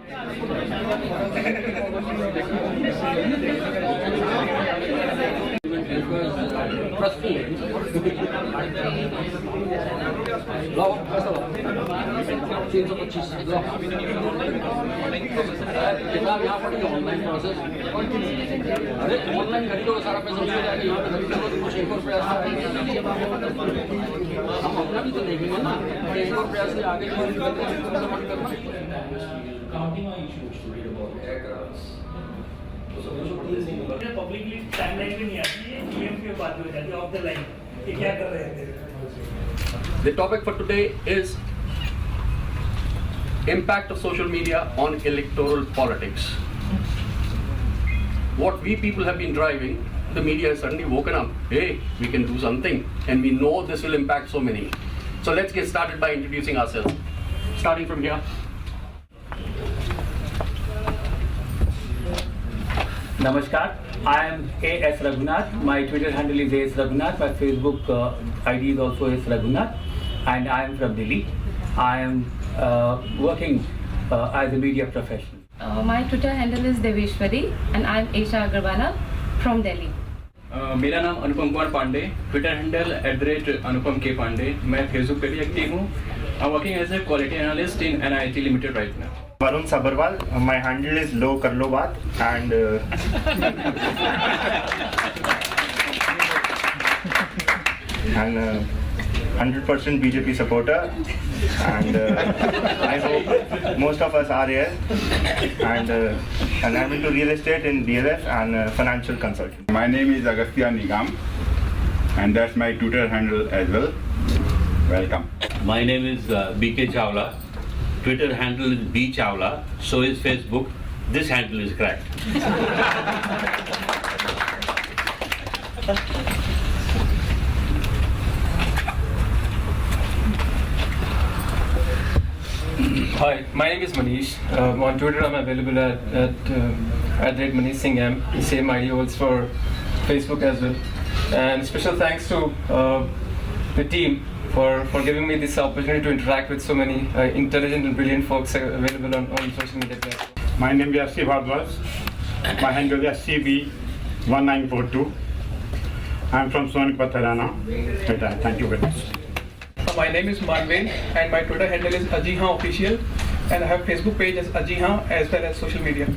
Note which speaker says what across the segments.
Speaker 1: किताब यहाँ पढ़ी ऑनलाइन प्रोसेस। अरे ऑनलाइन खरीदोगे सारा पैसा मिल जाएगा, यहाँ पे खरीदोगे तो कुछ एक और प्रयास हम अपना भी तो देखेंगे ना, एक और प्रयास से आगे
Speaker 2: पब्लिकली टाइमलाइन भी नहीं आती है, ईएम की बात हो जाती है ऑफ द लाइन कि क्या कर रहे हैं।
Speaker 1: The topic for today is impact of social media on electoral politics. What we people have been driving, the media has suddenly woken up. Hey, we can do something, and we know this will impact so many. So let's get started by introducing ourselves. Starting from here.
Speaker 3: Namaskar, I am A.S. Raghunath. My Twitter handle is A.S. Raghunath. My Facebook ID is also A.S. Raghunath, and I am from Delhi. I am working as a media professional.
Speaker 4: My Twitter handle is Deveshwari, and I am Aisha Agrawala from Delhi.
Speaker 5: मेरा नाम Anupam Kumar Pandey, Twitter handle @Anupam K Pandey. मैं Facebook पे भी active हूँ। I am working as a quality analyst in NIT Limited right now.
Speaker 6: Varun Sabarwal, my handle is Lo Karlo Baat, and and 100% BJP supporter, and I hope most of us are here, and I'm into real estate in DLF and financial consulting.
Speaker 7: My name is Agastya Nigam, and that's my Twitter handle as well. Welcome.
Speaker 8: My name is BK Chawla. Twitter handle is B Chawla. So is Facebook. This handle is cracked.
Speaker 5: Hi, my name is Manish. On Twitter, I'm available at @Manish Singh M. Same ID holds for Facebook as well. And special thanks to the team for giving me this opportunity to interact with so many intelligent and brilliant folks available on social media platforms.
Speaker 7: My name is Asif Bhardwaj. My handle is CB1942. I'm from Sonipat, Haryana. Thank you very much.
Speaker 5: My name is Manveen, and my Twitter handle is Ajiha Official, and I have Facebook page as Ajiha as well as social media.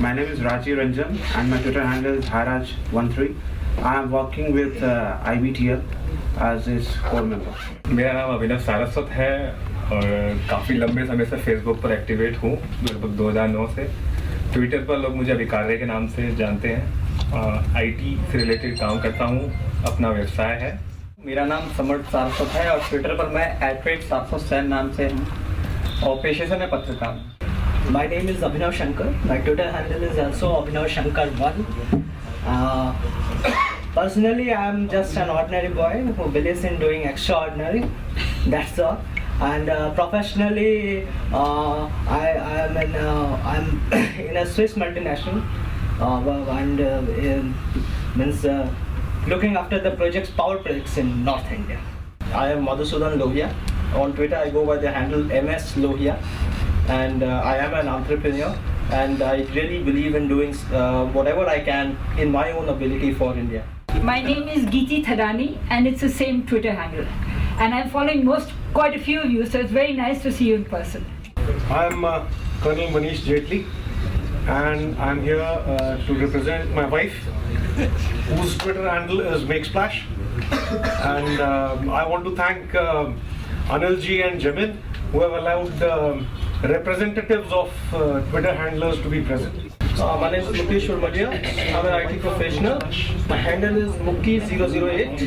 Speaker 6: My name is Raji Ranjan, and my Twitter handle is Haraj13. I am working with IBTL as his core member.
Speaker 5: मेरा नाम अभिनव सारस्वत है और काफ़ी लंबे समय से Facebook पर activate हूँ, लगभग 2009 से। ट्विटर पर लोग मुझे अभिकार्य के नाम से जानते हैं। IT से रिलेटेड काम करता हूँ, अपना व्यवसाय है।
Speaker 3: मेरा नाम समर्थ सारस्वत है और ट्विटर पर मैं @700 नाम से हूँ और पेशे से मैं पत्रकार हूँ।
Speaker 9: My name is Abhinav Shankar. My Twitter handle is also Abhinav Shankar1. Personally, I am just an ordinary boy who believes in doing extraordinary. That's all. And professionally, I'm in a Swiss multinational, and means looking after the power projects in North India.
Speaker 10: I am Madhusudan Lohia. On Twitter, I go by the handle MS Lohia, and I am an entrepreneur, and I really believe in doing whatever I can in my own ability for India.
Speaker 11: My name is Geeti Thadani, and it's the same Twitter handle. And I'm following quite a few of you, so it's very nice to see you in person.
Speaker 12: I'm Colonel Manish Jetli, and I'm here to represent my wife, whose Twitter handle is MakeSplash. And I want to thank Anil Ji and Jamin, who have allowed representatives of Twitter handlers to be present.
Speaker 10: My name is Mukesh Urmadia. I'm an IT professional. My handle is Mukki008.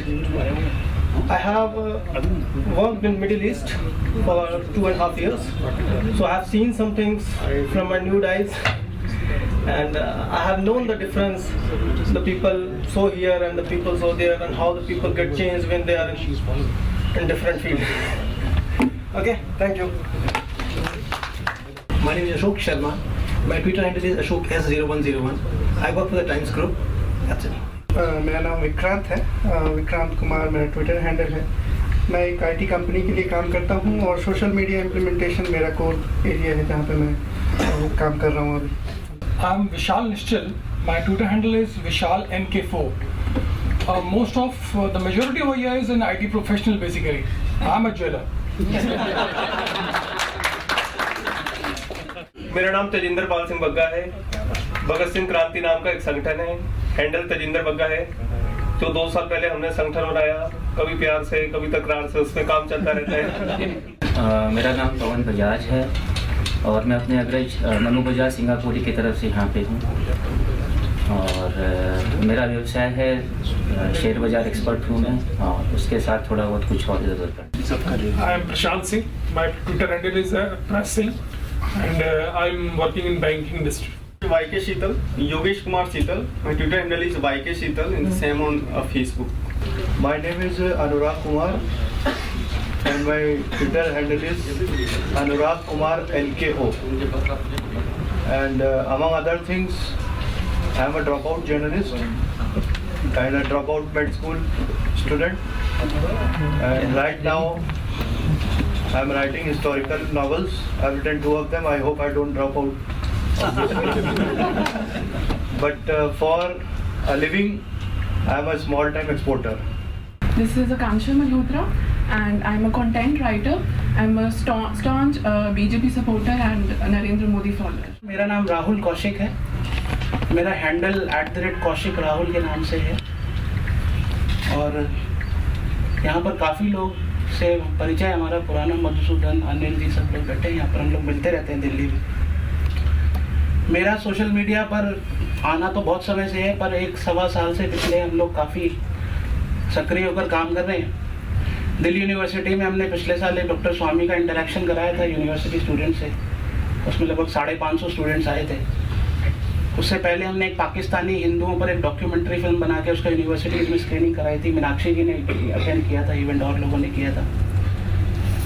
Speaker 10: I have worked in Middle East for 2.5 years, so I have seen some things from my nude eyes, and I have known the difference, the people so here and the people so there, and how the people get changed when they are in different fields. Okay, thank you.
Speaker 9: My name is Ashok Sharma. My Twitter handle is Ashok S0101. I work for the Times Group. That's it.
Speaker 12: मेरा नाम विक्रांत है, विक्रांत कुमार मेरा Twitter handle है।
Speaker 13: मैं एक IT company के लिए काम करता हूँ और सोशल मीडिया इम्प्लीमेंटेशन मेरा कोर एरिया है जहाँ पे मैं काम कर रहा हूँ अभी।
Speaker 14: I'm Vishal Nischal. My Twitter handle is Vishal NK4. Most of the majority over here is an IT professional basically. I'm a jeweler.
Speaker 15: मेरा नाम तेजिंदर पाल सिंह बग्गा है। भगत सिंह क्रांति नाम का एक संगठन है, हैंडल तेजिंदर बग्गा है। जो 2 साल पहले हमने संगठन बनाया, कभी प्यार से कभी तकरार से उसमें काम चलता रहता है।
Speaker 16: मेरा नाम पवन बजाज है और मैं अपने अग्रज मनु बजाज सिंगापुरी की तरफ से यहाँ पे हूँ और मेरा व्यवसाय है शेयर बाजार एक्सपर्ट हूँ मैं और उसके साथ थोड़ा बहुत कुछ और इधर करता।
Speaker 14: I am Prashant Singh. My Twitter handle is Prash Singh and I'm working in banking industry.
Speaker 17: YK Sheetal, Yogesh Kumar Sheetal. My Twitter handle is YK Sheetal and the same on Facebook.
Speaker 13: My name is Anurag Kumar and my Twitter handle is Anurag Kumar LKO. And among other things, I am a dropout journalist and a dropout med school student. And right now, I am writing historical novels. I have written 2 of them. I hope I don't drop out. But for a living, I am a small-time exporter.
Speaker 18: This is Akansha Malhotra and I'm a content writer. I'm a staunch BJP supporter and Narendra Modi follower.
Speaker 9: मेरा नाम राहुल कौशिक है। मेरा handle @Kaushik Rahul के नाम से है और यहाँ पर काफ़ी लोग से परिचय हमारा पुराना, मधुसूदन, अनिल जी सब लोग बैठे हैं यहाँ पर, हम लोग मिलते रहते हैं दिल्ली में। मेरा सोशल मीडिया पर आना तो बहुत समय से है, पर 1-1.25 साल से पिछले हम लोग काफ़ी सक्रिय होकर काम कर रहे हैं। दिल्ली यूनिवर्सिटी में हमने पिछले साल एक डॉक्टर स्वामी का इंटरेक्शन कराया था यूनिवर्सिटी स्टूडेंट से, उसमें लगभग 550 स्टूडेंट्स आए थे। उससे पहले हमने एक पाकिस्तानी हिंदुओं पर एक डॉक्यूमेंट्री फिल्म बना के उसका यूनिवर्सिटीज़ में स्क्रीनिंग कराई थी। मीनाक्षी जी ने अटेंड किया था इवेंट और लोगों ने किया था।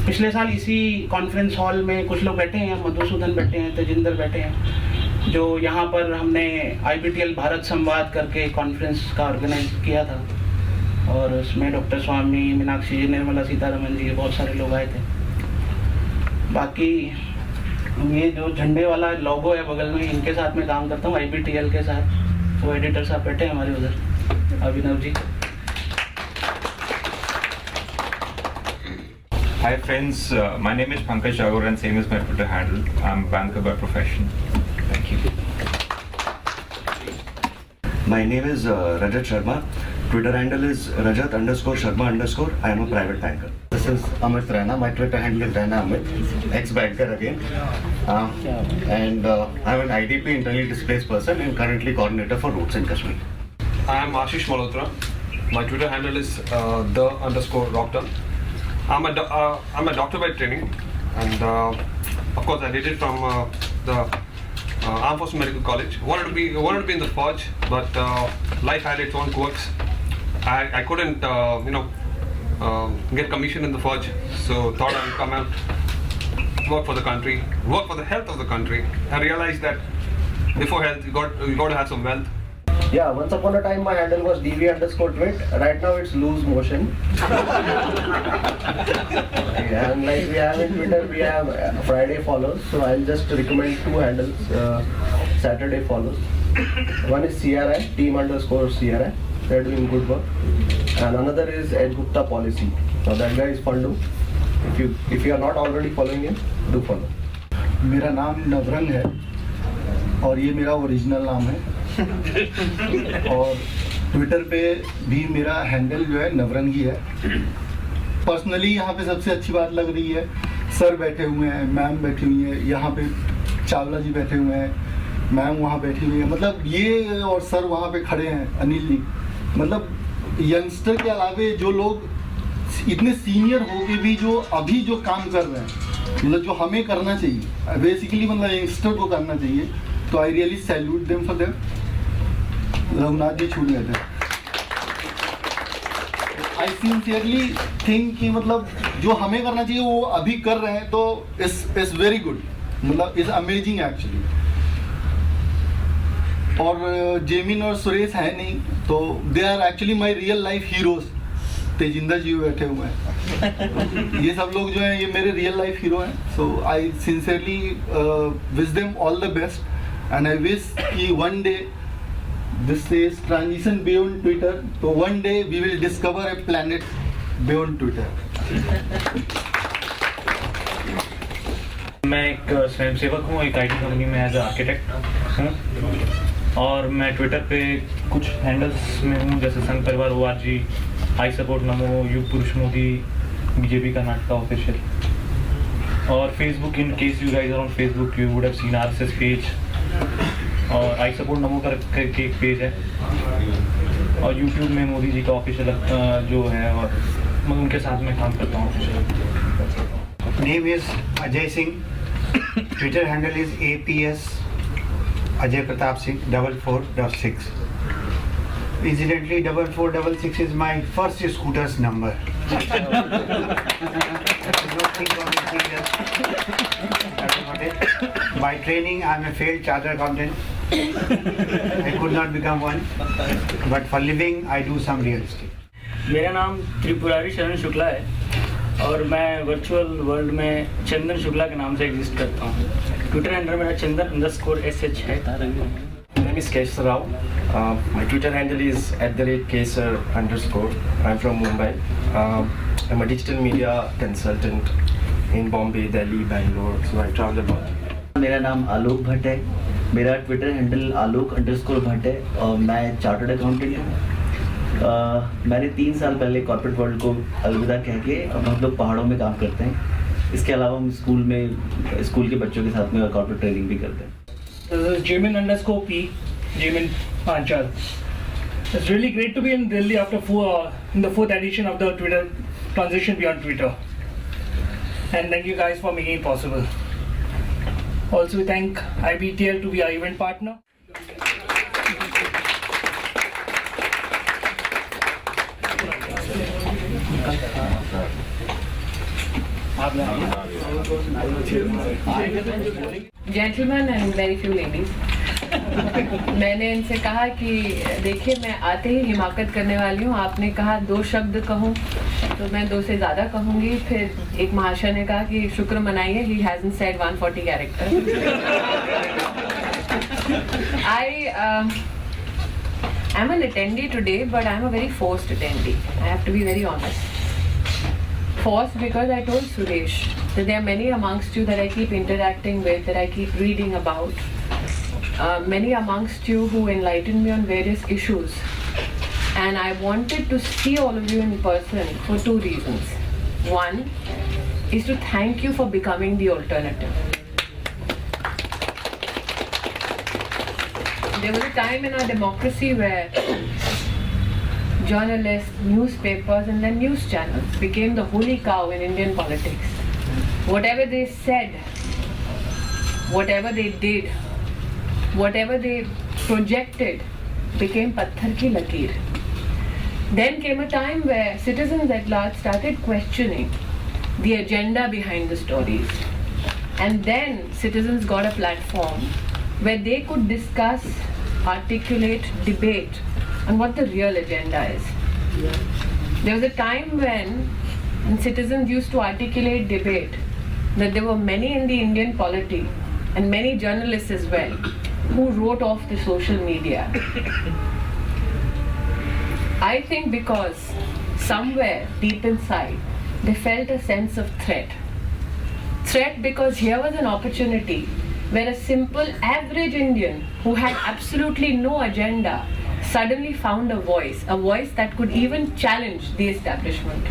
Speaker 9: पिछले साल इसी कॉन्फ्रेंस हॉल में कुछ लोग बैठे हैं, मधुसूदन बैठे हैं, तेजिंदर बैठे हैं, जो यहाँ पर हमने IBTL भारत संवाद करके कॉन्फ्रेंस का ऑर्गेनाइज किया था और उसमें डॉक्टर स्वामी, मीनाक्षी जी, निर्मला सीतारमन जी, बहुत सारे लोग आए थे। बाकी ये जो झंडे वाला लोगो है बगल में, इनके साथ में काम करता हूँ IBTL के साथ। वो एडिटर साहब बैठे हैं हमारे उधर, Abhinav ji.
Speaker 19: Hi friends, my name is Pankaj Jagor and same is my Twitter handle. I'm a banker by profession. Thank you.
Speaker 6: My name is Rajat Sharma. Twitter handle is Rajat_Sharma_. I am a private banker. This is Amit Raina. My Twitter handle is Raina Amit, ex-banker again. And I'm an IDP, internally displaced person, and currently coordinator for Roots in Kashmir.
Speaker 20: I am Ashish Malhotra. My Twitter handle is the_Rockton. I'm a doctor by training, and of course I did it from the Armed Forces Medical College. Wanted to be in the Forge, but life had its own quirks. I couldn't get commission in the Forge, so thought I would come out, work for the country, work for the health of the country. I realized that before health, you got to have some wealth.
Speaker 21: Yeah, once upon a time my handle was DV_twit. Right now it's lose motion. And like we have in Twitter, we have Friday follows. So I'll just recommend 2 handles, Saturday follows. One is CRI, team_CRI. They're doing good work. And another is Ed Gupta Policy. Now that guy is fun too. If you are not already following him, do follow.
Speaker 13: मेरा नाम नवरंग है और ये मेरा original नाम है और Twitter पे भी मेरा हैंडल जो है नवरंगी है। पर्सनली यहाँ पे सबसे अच्छी बात लग रही है, सर बैठे हुए हैं, मैम बैठी हुई है, यहाँ पे चावला जी बैठे हुए हैं, मैम वहाँ बैठी हुई है, मतलब ये और सर वहाँ पे खड़े हैं, अनिल जी। मतलब यंगस्टर के अलावे जो लोग इतने सीनियर होके भी जो अभी जो काम कर रहे हैं, मतलब जो हमें करना चाहिए बेसिकली, मतलब यंगस्टर को करना चाहिए, तो I really salute them for them. Raghunath ji छूट गए थे। आई सिंसियरली थिंक कि मतलब जो हमें करना चाहिए वो अभी कर रहे हैं, तो इट्स वेरी गुड, मतलब इट्स अमेजिंग एक्चुअली। और जेमिन और सुरेश है नहीं, तो they are actually my real life heroes. Tejinder ji बैठे हुए हैं, ये सब लोग जो हैं ये मेरे रियल लाइफ हीरो हैं. So I sincerely wish them all the best and I wish कि one day this is transition beyond Twitter, तो one day we will discover a planet beyond Twitter.
Speaker 2: मैं एक स्वयंसेवक हूँ, एक आईटी कंपनी में as architect हूँ, और मैं ट्विटर पे कुछ हैंडल्स में हूँ जैसे संघ परिवार ORG, आई सपोर्ट नमो, युग पुरुष मोदी, बीजेपी कर्नाटका ऑफिशियल, और Facebook in case you guys are on Facebook you would have seen RSS page, और आई सपोर्ट नमो का एक पेज है, और यूट्यूब में मोदी जी का ऑफिशियल जो है, और मैं उनके साथ में काम करता हूँ.
Speaker 22: Name is Ajay Singh, Twitter handle is APS Ajay Pratap Singh 4466. Incidentally, 4466 is my first scooter's number. By training, I am a failed chartered accountant. I could not become one, but for living, I do some real estate.
Speaker 3: मेरा नाम त्रिपुरारी शरण शुक्ला है और मैं virtual world में चंदन शुक्ला के नाम से exist करता हूँ. ट्विटर हैंडल मेरा चंदन_SH है.
Speaker 23: My name is Kesar Rao. My Twitter handle is @Kesar_. I'm from Mumbai. I'm a digital media consultant in Bombay, Delhi, Bangalore. So I travel a lot.
Speaker 24: मेरा नाम आलोक भट्ट है. मेरा ट्विटर हैंडल आलोक_भट्ट है और मैं chartered accountant हूँ. मैंने 3 साल पहले कॉर्पोरेट वर्ल्ड को अलविदा कह के अब हम लोग पहाड़ों में काम करते हैं. इसके अलावा हम स्कूल के बच्चों के साथ में कॉर्पोरेट ट्रेनिंग भी करते हैं.
Speaker 14: Jimin_P, Jimin Panchal. It's really great to be in Delhi after in the 4th edition of the Twitter Transition Beyond Twitter. And thank you guys for making it possible. Also, we thank IBTL to be our event partner.
Speaker 4: Gentlemen and very few ladies. मैंने इनसे कहा कि देखिए मैं आते ही हिमाकत करने वाली हूँ. आपने कहा 2 शब्द कहूँ तो मैं 2 से ज़्यादा कहूँगी. फिर एक महाशय ने कहा कि शुक्र मनाइए, he hasn't said 140 characters. I'm an attendee today, but I'm a very forced attendee. I have to be very honest. Forced because I told Suresh that there are many amongst you that I keep interacting with, that I keep reading about. Many amongst you who enlighten me on various issues. And I wanted to see all of you in person for 2 reasons. One is to thank you for becoming the alternative. There was a time in our democracy where journalists, newspapers and then news channels became the holy cow in Indian politics. Whatever they said, whatever they did, whatever they projected became patthar ki lakeer. Then came a time where citizens at large started questioning the agenda behind the stories. And then citizens got a platform where they could discuss, articulate, debate on what the real agenda is. There was a time when citizens used to articulate, debate, that there were many in the Indian polity and many journalists as well who wrote off the social media. I think because somewhere deep inside they felt a sense of threat. Threat because here was an opportunity where a simple average Indian who had absolutely no agenda suddenly found a voice that could even challenge the establishment.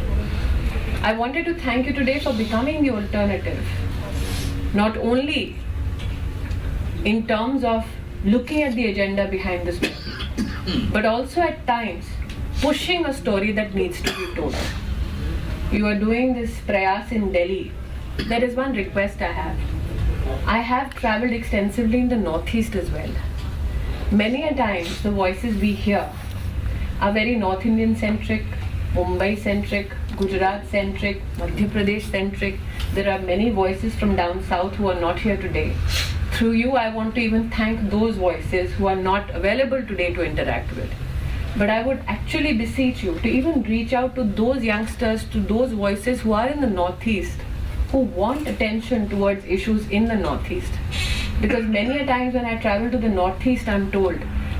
Speaker 4: I wanted to thank you today for becoming the alternative, not only in terms of looking at the agenda behind this movie, but also at times pushing a story that needs to be told. You are doing this prayas in Delhi. There is one request I have. I have travelled extensively in the northeast as well. Many a times the voices we hear are very North Indian centric, Mumbai centric, Gujarat centric, Madhya Pradesh centric. There are many voices from down south who are not here today. Through you, I want to even thank those voices who are not available today to interact with. But I would actually beseech you to even reach out to those youngsters, to those voices who are in the Northeast, who want attention towards issues in the Northeast. Because many a times when I travel to the Northeast, I'm told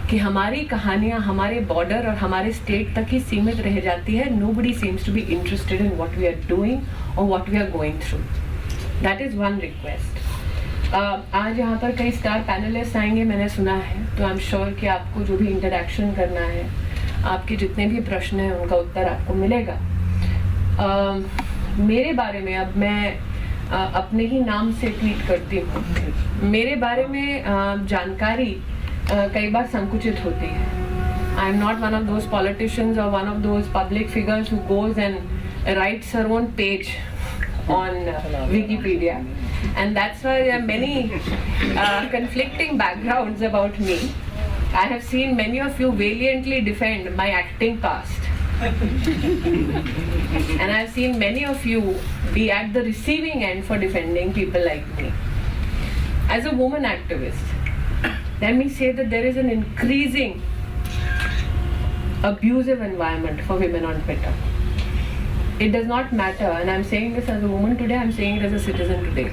Speaker 4: कि हमारी कहानियाँ हमारे border और हमारे state तक ही सीमित रह जाती है. Nobody seems to be interested in what we are doing or what we are going through. That is one request. आज यहाँ पर कई स्टार पैनलिस्ट आएंगे मैंने सुना है, तो आई एम श्योर कि आपको जो भी इंटरेक्शन करना है, आपके जितने भी प्रश्न हैं उनका उत्तर आपको मिलेगा. मेरे बारे में अब मैं अपने ही नाम से ट्वीट करती हूँ. मेरे बारे में जानकारी कई बार संकुचित होती है. I am not one of those politicians और one of those public figures who goes and writes her own page on Wikipedia, and that's why there are many conflicting backgrounds about me. I have seen many of you valiantly defend my acting past, and I have seen many of you be at the receiving end for defending people like me. As a woman activist, let me say that there is an increasing abusive environment for women on Twitter. It does not matter, and I'm saying this as a woman today, I'm saying it as a citizen today.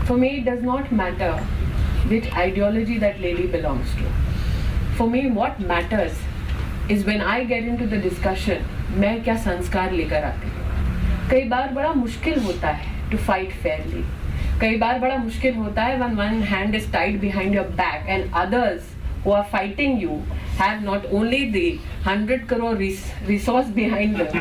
Speaker 4: For me, it does not matter which ideology that lady belongs to. For me, what matters is when I get into the discussion, मैं क्या संस्कार लेकर आती हूँ. कई बार बड़ा मुश्किल होता है to fight fairly. कई बार बड़ा मुश्किल होता है when one hand is tied behind your back and others who are fighting you have not only the 100 crore resource behind them,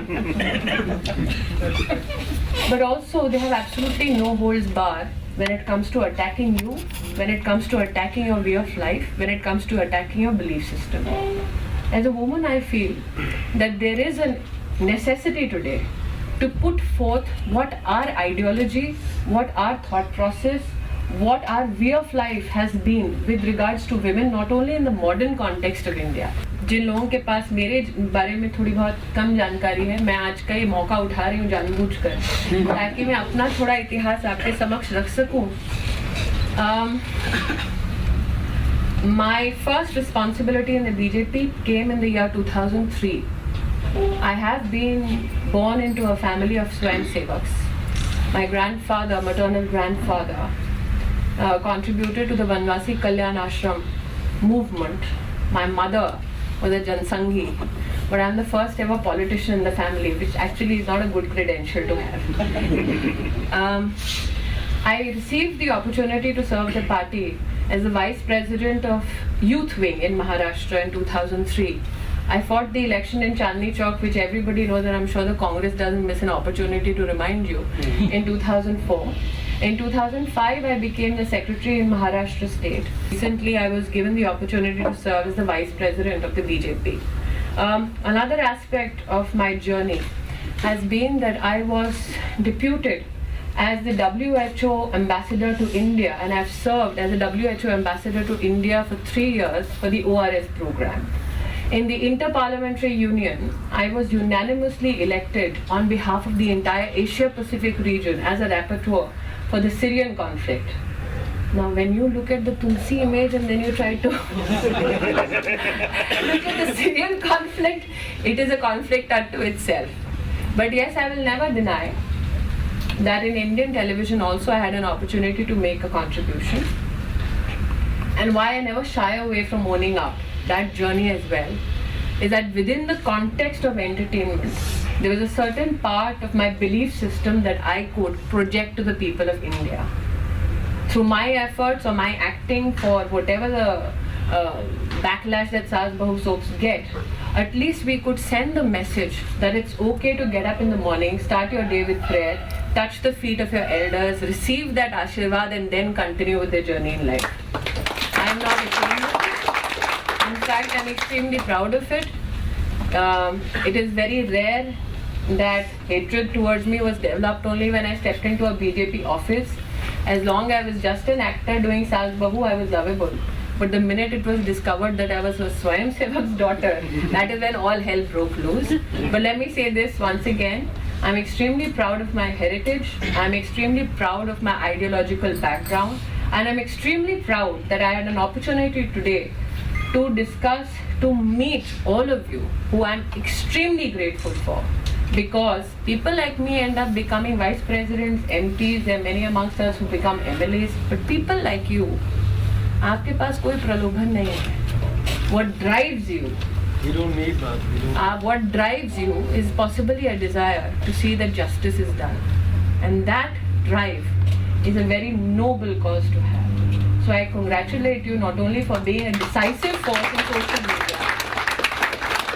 Speaker 4: but also they have absolutely no holds bar when it comes to attacking you, when it comes to attacking your way of life, when it comes to attacking your belief system. As a woman, I feel that there is a necessity today to put forth what our ideology, what our thought process, what our way of life has been with regards to women, not only in the modern context of India. जिन लोगों के पास मेरे बारे में थोड़ी बहुत कम जानकारी है, मैं आज का ये मौका उठा रही हूँ जानबूझकर, ताकि मैं अपना थोड़ा इतिहास आपके समक्ष रख सकूँ. My first responsibility in the BJP came in the year 2003. I have been born into a family of Swayam Sevaks. My grandfather, maternal grandfather, contributed to the Vanvasi Kalyan Ashram movement. My mother was a Jansanghi, but I'm the first ever politician in the family, which actually is not a good credential to have. I received the opportunity to serve the party as the Vice President of Youth Wing in Maharashtra in 2003. I fought the election in Chandni Chowk, which everybody knows, and I'm sure the Congress doesn't miss an opportunity to remind you, in 2004. In 2005, I became the Secretary in Maharashtra State. Recently, I was given the opportunity to serve as the Vice President of the BJP. Another aspect of my journey has been that I was deputed as the WHO Ambassador to India, and I've served as a WHO Ambassador to India for 3 years for the ORS program. In the Inter-Parliamentary Union, I was unanimously elected on behalf of the entire Asia-Pacific region as a rapporteur for the Syrian conflict. Now, when you look at the Tulsi image and then you try to look at the Syrian conflict, it is a conflict unto itself. But yes, I will never deny that in Indian television also I had an opportunity to make a contribution. And why I never shy away from owning up that journey as well is that within the context of entertainment, there was a certain part of my belief system that I could project to the people of India. Through my efforts or my acting for whatever the backlash that Saas Bahu soaps get, at least we could send the message that it's okay to get up in the morning, start your day with prayer, touch the feet of your elders, receive that Ashirvad and then continue with their journey in life. I am not ashamed of it. In fact, I am extremely proud of it. It is very rare that hatred towards me was developed only when I stepped into a BJP office. As long as I was just an actor doing Saas Bahu, I was lovable. But the minute it was discovered that I was a Swayam Sevak's daughter, that is when all hell broke loose. But let me say this once again, I'm extremely proud of my heritage, I'm extremely proud of my ideological background, and I'm extremely proud that I had an opportunity today to discuss, to meet all of you, who I'm extremely grateful for. Because people like me end up becoming vice presidents, MPs, there are many amongst us who become MLAs, but people like you, आपके पास कोई प्रलोभन नहीं है. What drives you?
Speaker 12: We don't need that.
Speaker 4: What drives you is possibly a desire to see that justice is done, and that drive is a very noble cause to have. So I congratulate you not only for being a decisive force in social media,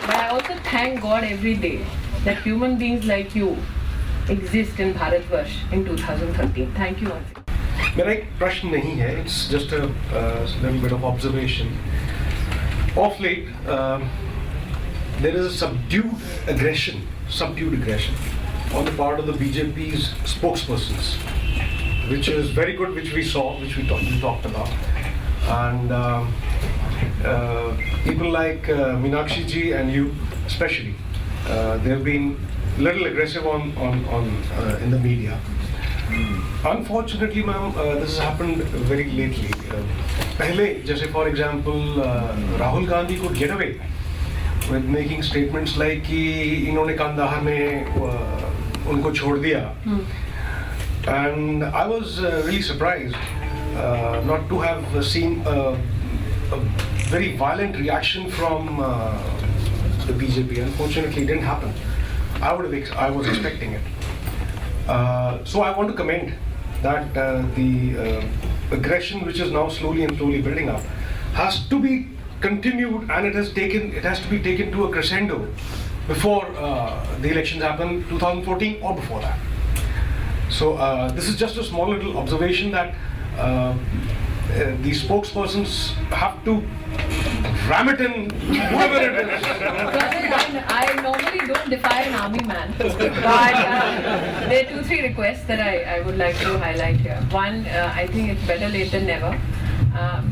Speaker 4: but I also thank God every day that human beings like you exist in Bharatvarsh in 2013. Thank you once again.
Speaker 12: मेरा एक प्रश्न नहीं है, it's just a little bit of observation. Of late, there is a subdued aggression on the part of the BJP's spokespersons, which is very good, which we saw, which we talked about. And people like Meenakshi ji and you especially, they have been a little aggressive in the media. Unfortunately, ma'am, this has happened very lately. पहले, जैसे for example, Rahul Gandhi could get away with making statements like कि इन्होंने कांदाहार में उनको छोड़ दिया. And I was really surprised not to have seen a very violent reaction from the BJP. Unfortunately, it didn't happen. I was expecting it. So I want to commend that the aggression, which is now slowly building up, has to be continued, and it has to be taken to a crescendo before the elections happen, 2014 or before that. So this is just a small little observation that the spokespersons have to ram it in whoever it is.
Speaker 4: I normally don't defy an army man, but there are 2-3 requests that I would like to highlight here. One, I think it's better late than never,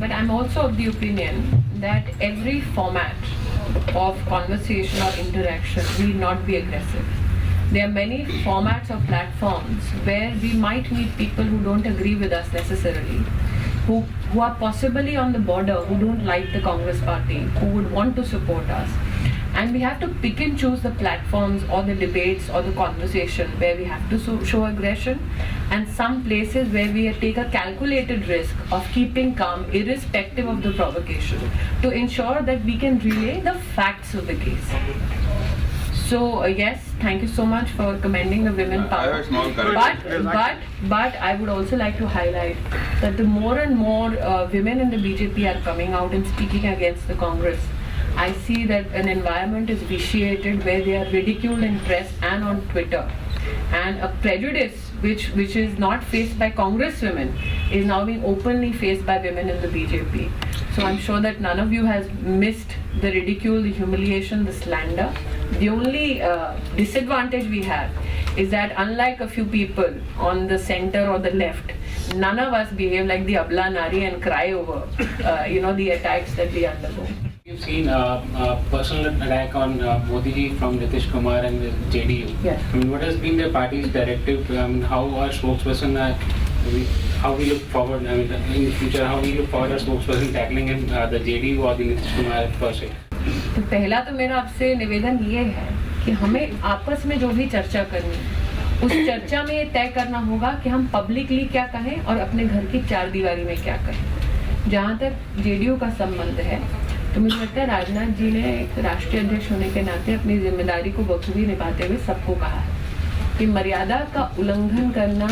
Speaker 4: but I'm also of the opinion that every format of conversation or interaction need not be aggressive. There are many formats or platforms where we might meet people who don't agree with us necessarily, who are possibly on the border, who don't like the Congress party, who would want to support us. And we have to pick and choose the platforms or the debates or the conversation where we have to show aggression, and some places where we take a calculated risk of keeping calm irrespective of the provocation to ensure that we can relay the facts of the case. So yes, thank you so much for commending the women power. But I would also like to highlight that the more and more women in the BJP are coming out and speaking against the Congress, I see that an environment is vitiated where they are ridiculed in press and on Twitter, and a prejudice which is not faced by Congress women is now being openly faced by women in the BJP. So I'm sure that none of you has missed the ridicule, the humiliation, the slander. The only disadvantage we have is that unlike a few people on the center or the left, none of us behave like the Abla Nari and cry over the attacks that we undergo.
Speaker 1: You've seen a personal attack on Modi ji from Nitish Kumar and the JDU.
Speaker 4: Yes.
Speaker 1: I mean, what has been the party's directive? How our spokesperson, how we look forward, in the future, how we look forward our spokesperson tackling him, the JDU or the Nitish Kumar per se?
Speaker 4: तो पहला तो मेरा आपसे निवेदन ये है कि हमें आपस में जो भी चर्चा करनी है, उस चर्चा में ये तय करना होगा कि हम पब्लिकली क्या कहें और अपने घर की 4 दीवारी में क्या कहें. जहाँ तक जेडीयू का संबंध है, तो मुझे लगता है राजनाथ जी ने एक राष्ट्रीय अध्यक्ष होने के नाते अपनी जिम्मेदारी को बखूबी निभाते हुए सबको कहा है कि मर्यादा का उल्लंघन करना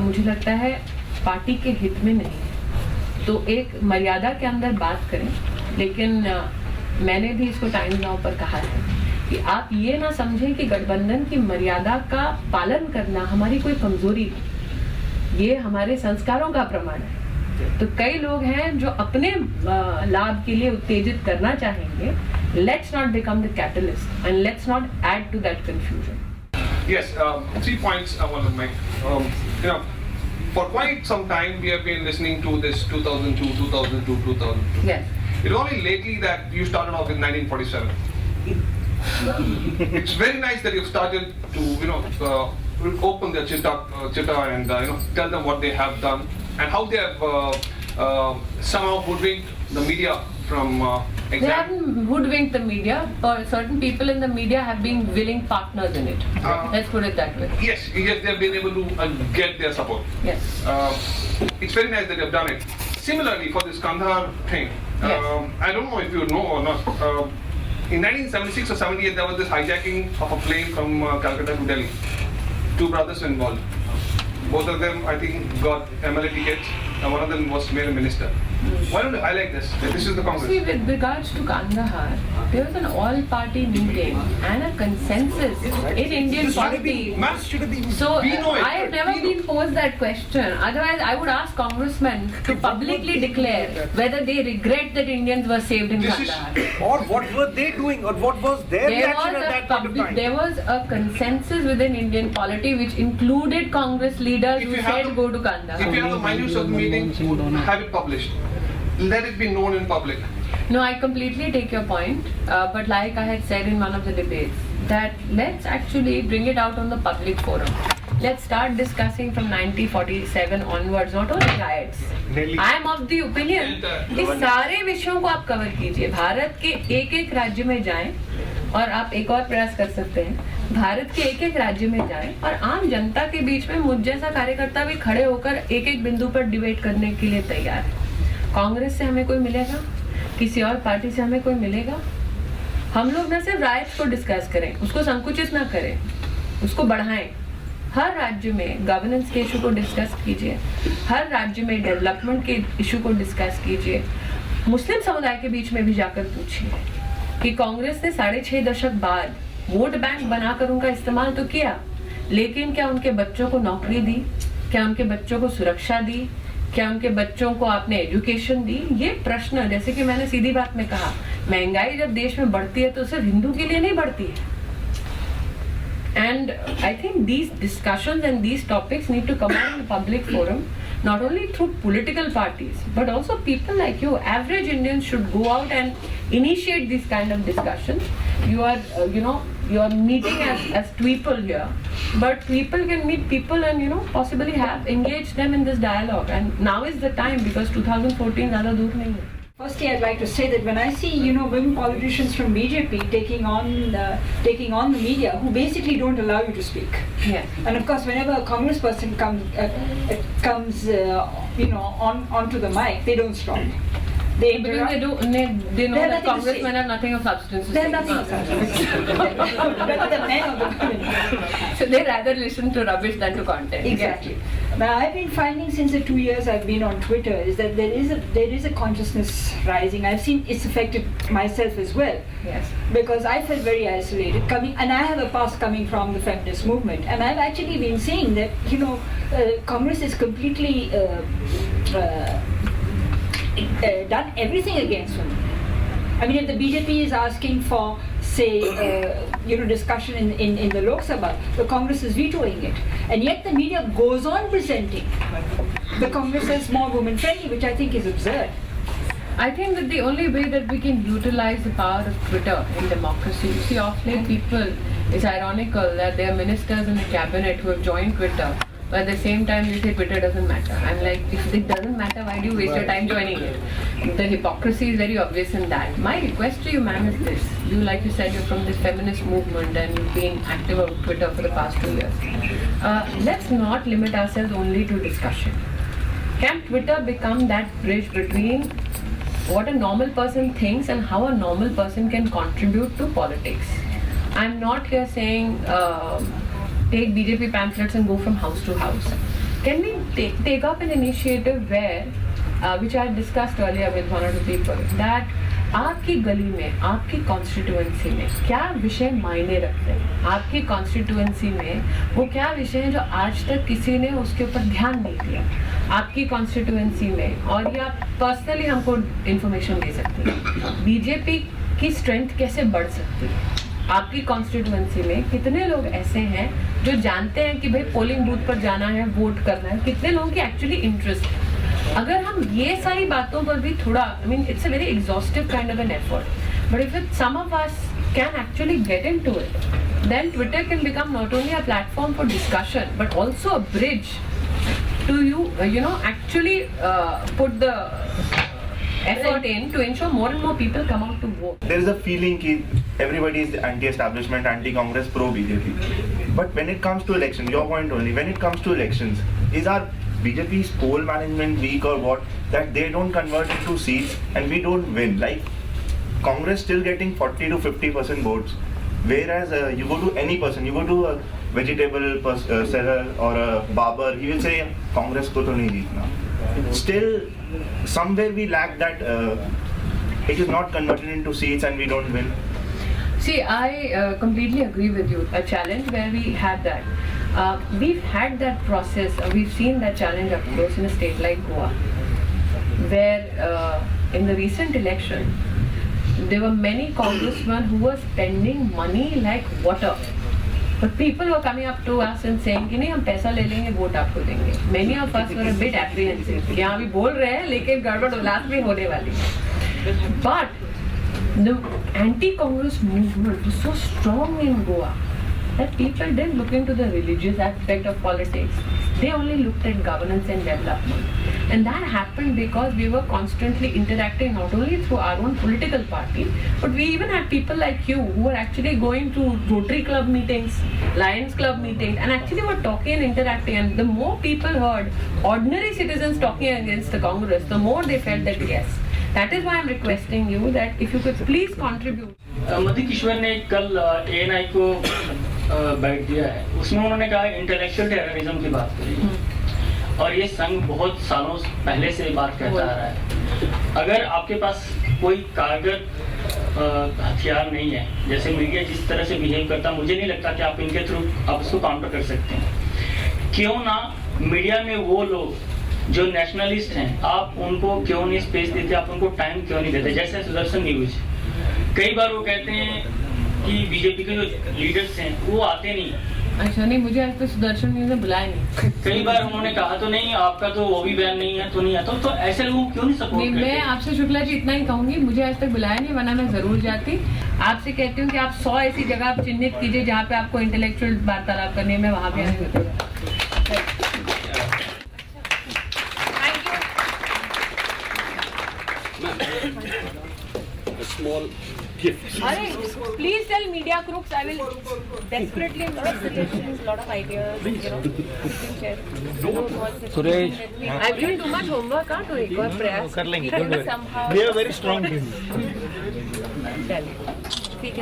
Speaker 4: मुझे लगता है पार्टी के हित में नहीं है. तो एक मर्यादा के अंदर बात करें, लेकिन मैंने भी इसको टाइम्स नाउ पर कहा है कि आप ये ना समझें कि गठबंधन की मर्यादा का पालन करना हमारी कोई कमजोरी है, ये हमारे संस्कारों का प्रमाण है. तो कई लोग हैं जो अपने लाभ के लिए उत्तेजित करना चाहेंगे. Let's not become the catalyst and let's not add to that confusion.
Speaker 20: Yes, 3 points I want to make. For quite some time we have been listening to this 2002.
Speaker 4: Yes.
Speaker 20: It's only lately that you started off with 1947. It's very nice that you've started to open their chitta and tell them what they have done and how they have somehow hoodwinked the media from
Speaker 4: They
Speaker 20: exam.
Speaker 4: haven't hoodwinked the media, or certain people in the media have been willing partners in it. Let's put it that way.
Speaker 20: Yes, they have been able to get their support.
Speaker 4: Yes.
Speaker 20: It's very nice that they have done it. Similarly, for this Kandahar thing, I don't know if you know or not. In 1976 or 78, there was this hijacking of a plane from Calcutta to Delhi. 2 brothers involved. Both of them, I think, got MLA tickets, and one of them was made a minister. Why don't you highlight this? That this is the Congress.
Speaker 4: See, with regards to Kandahar, there was an all-party meeting and a consensus in Indian polity. So I have never been posed that question. Otherwise, I would ask congressmen to publicly declare whether they regret that Indians were saved in Kandahar.
Speaker 5: Or what were they doing, or what was their reaction at that point of time?
Speaker 4: There was a consensus within Indian polity which included Congress leaders who said go to Kandahar.
Speaker 20: If you have the minutes of the meeting, have it published. Let it be known in public.
Speaker 4: No, I completely take your point, but like I had said in one of the debates, that let's actually bring it out on the public forum. Let's start discussing from 1947 onwards, not only riots. I am of the opinion कि सारे विषयों को आप cover कीजिए. भारत के एक-एक राज्य में जाएं, और आप एक और प्रयास कर सकते हैं. भारत के एक-एक राज्य में जाएं और आम जनता के बीच में मुझ जैसा कार्यकर्ता भी खड़े होकर एक-एक बिंदु पर डिबेट करने के लिए तैयार है. कांग्रेस से हमें कोई मिलेगा, किसी और पार्टी से हमें कोई मिलेगा. हम लोग न सिर्फ राइट्स को डिस्कस करें, उसको संकुचित ना करें, उसको बढ़ाएं. हर राज्य में गवर्नेंस के इशू को डिस्कस कीजिए, हर राज्य में डेवलपमेंट के इशू को डिस्कस कीजिए. मुस्लिम समुदाय के बीच में भी जाकर पूछिए कि कांग्रेस ने 6.5 दशक बाद वोट बैंक बनाकर उनका इस्तेमाल तो किया, लेकिन क्या उनके बच्चों को नौकरी दी, क्या उनके बच्चों को सुरक्षा दी, क्या उनके बच्चों को आपने एजुकेशन दी? ये प्रश्न, जैसे कि मैंने सीधी बात में कहा, महंगाई जब देश में बढ़ती है तो सिर्फ हिंदू के लिए नहीं बढ़ती है. And I think these discussions and these topics need to come out in the public forum, not only through political parties, but also people like you. Average Indians should go out and initiate these kind of discussions. You are, you are meeting as people here, but people can meet people and possibly have engaged them in this dialogue. And now is the time, because 2014 ज़्यादा दूर नहीं है.
Speaker 7: Firstly, I'd like to say that when I see, women politicians from BJP taking on the media, who basically don't allow you to speak.
Speaker 4: Yeah.
Speaker 7: And of course, whenever a congressperson comes, onto the mic, they don't stop. They
Speaker 4: know that congressmen have nothing of substance.
Speaker 7: They're nothing of substance. Better than men or the women.
Speaker 4: So they rather listen to rubbish than to content.
Speaker 7: Exactly. Now, I've been finding since the 2 years I've been on Twitter is that there is a consciousness rising. I've seen it's affected myself as well.
Speaker 4: Yes.
Speaker 7: Because I felt very isolated and I have a past coming from the feminist movement, and I've actually been seeing that Congress is completely done everything against women. I mean, if the BJP is asking for, say, discussion in the Lok Sabha, the Congress is vetoing it. And yet the media goes on presenting the Congress as more women-friendly, which I think is absurd.
Speaker 4: I think that the only way that we can utilize the power of Twitter in democracy, you see, of late people, it's ironical that there are ministers in the cabinet who have joined Twitter, but at the same time they say Twitter doesn't matter. I'm like, if it doesn't matter, why do you waste your time joining it? The hypocrisy is very obvious in that. My request to you, ma'am, is this. You, like you said, you're from the feminist movement and you've been active on Twitter for the past 2 years. Let's not limit ourselves only to discussion. Can Twitter become that bridge between what a normal person thinks and how a normal person can contribute to politics? I'm not here saying take BJP pamphlets and go from house to house. Can we take up an initiative where, which I discussed earlier with one or two people, that आपकी गली में, आपकी constituency में क्या विषय मायने रखते हैं? आपकी कॉन्स्टिट्यूएंसी में वो क्या विषय हैं जो आज तक किसी ने उसके ऊपर ध्यान नहीं दिया? आपकी कॉन्स्टिट्यूएंसी में, और ये आप पर्सनली हमको इन्फॉर्मेशन दे सकते हैं, बीजेपी की स्ट्रेंथ कैसे बढ़ सकती है? आपकी कॉन्स्टिट्यूएंसी में कितने लोग ऐसे हैं जो जानते हैं कि भाई पोलिंग बूथ पर जाना है, वोट करना है? कितने लोगों की एक्चुअली इंटरेस्ट है? अगर हम ये सारी बातों पर भी थोड़ा, I mean, it's a very exhaustive kind of an effort, but if some of us can actually get into it, then Twitter can become not only a platform for discussion but also a bridge do you, actually put the effort in to ensure more and more people come out to vote?
Speaker 6: There is a feeling that everybody is anti-establishment, anti-Congress, pro-BJP. But when it comes to elections, your point only, when it comes to elections, is our BJP's poll management weak or what? That they don't convert into seats and we don't win. Like Congress still getting 40 to 50% votes. Whereas you go to any person, you go to a vegetable seller or a barber, he will say, Congress ko to nahi jeetna. Still, somewhere we lack that, it is not converted into seats and we don't win.
Speaker 4: See, I completely agree with you. A challenge where we have that. We've had that process, we've seen that challenge up close in a state like Goa, where in the recent election, there were many congressmen who were spending money like water. But people were coming up to us and saying कि नहीं हम पैसा ले लेंगे vote आपको देंगे. Many of us were a bit apprehensive. यहाँ भी बोल रहे हैं लेकिन गड़बड़ लास्ट में होने वाली. But the anti-Congress movement was so strong in Goa that people didn't look into the religious aspect of politics. They only looked at governance and development. And that happened because we were constantly interacting not only through our own political party, but we even had people like you who were actually going to Rotary Club meetings, Lions Club meetings, and actually were talking and interacting. And the more people heard ordinary citizens talking against the Congress, the more they felt that yes. That is why I am requesting you that if you could please contribute.
Speaker 8: मधु किशोर ने कल ANI को बैठ दिया है, उसमें उन्होंने कहा intellectual terrorism की बात करी और ये संघ बहुत सालों पहले से बात करता आ रहा है. अगर आपके पास कोई कारगर हथियार नहीं है, जैसे मीडिया जिस तरह से बिहेव करता, मुझे नहीं लगता कि आप इनके थ्रू आप उसको काउंटर कर सकते हैं. क्यों ना मीडिया में वो लोग जो नेशनलिस्ट हैं, आप उनको क्यों नहीं स्पेस देते, आप उनको टाइम क्यों नहीं देते? जैसे सुदर्शन न्यूज, कई बार वो कहते हैं कि बीजेपी के जो लीडर्स हैं वो आते नहीं.
Speaker 4: अच्छा, नहीं, मुझे आज तक सुदर्शन न्यूज ने बुलाया नहीं.
Speaker 8: कई बार उन्होंने कहा तो नहीं, आपका तो वो भी बयान नहीं है तो नहीं आता. तो ऐसे लोगों को क्यों नहीं सपोर्ट करते?
Speaker 4: मैं आपसे शुक्ला जी इतना ही कहूंगी, मुझे आज तक बुलाया नहीं, वरना मैं जरूर जाती. आपसे कहती हूँ कि आप 100 ऐसी जगह आप चिन्हित कीजिए जहाँ पे आपको इंटेलेक्चुअल वार्तालाप करनी है, मैं वहाँ भी आने होती.
Speaker 1: A small gift.
Speaker 4: Please tell media crooks I will desperately lot of suggestions, lot of ideas,
Speaker 5: Suresh,
Speaker 4: I've given too much homework to एक और प्रयास
Speaker 5: कर लेंगे, don't worry. We are very strong team.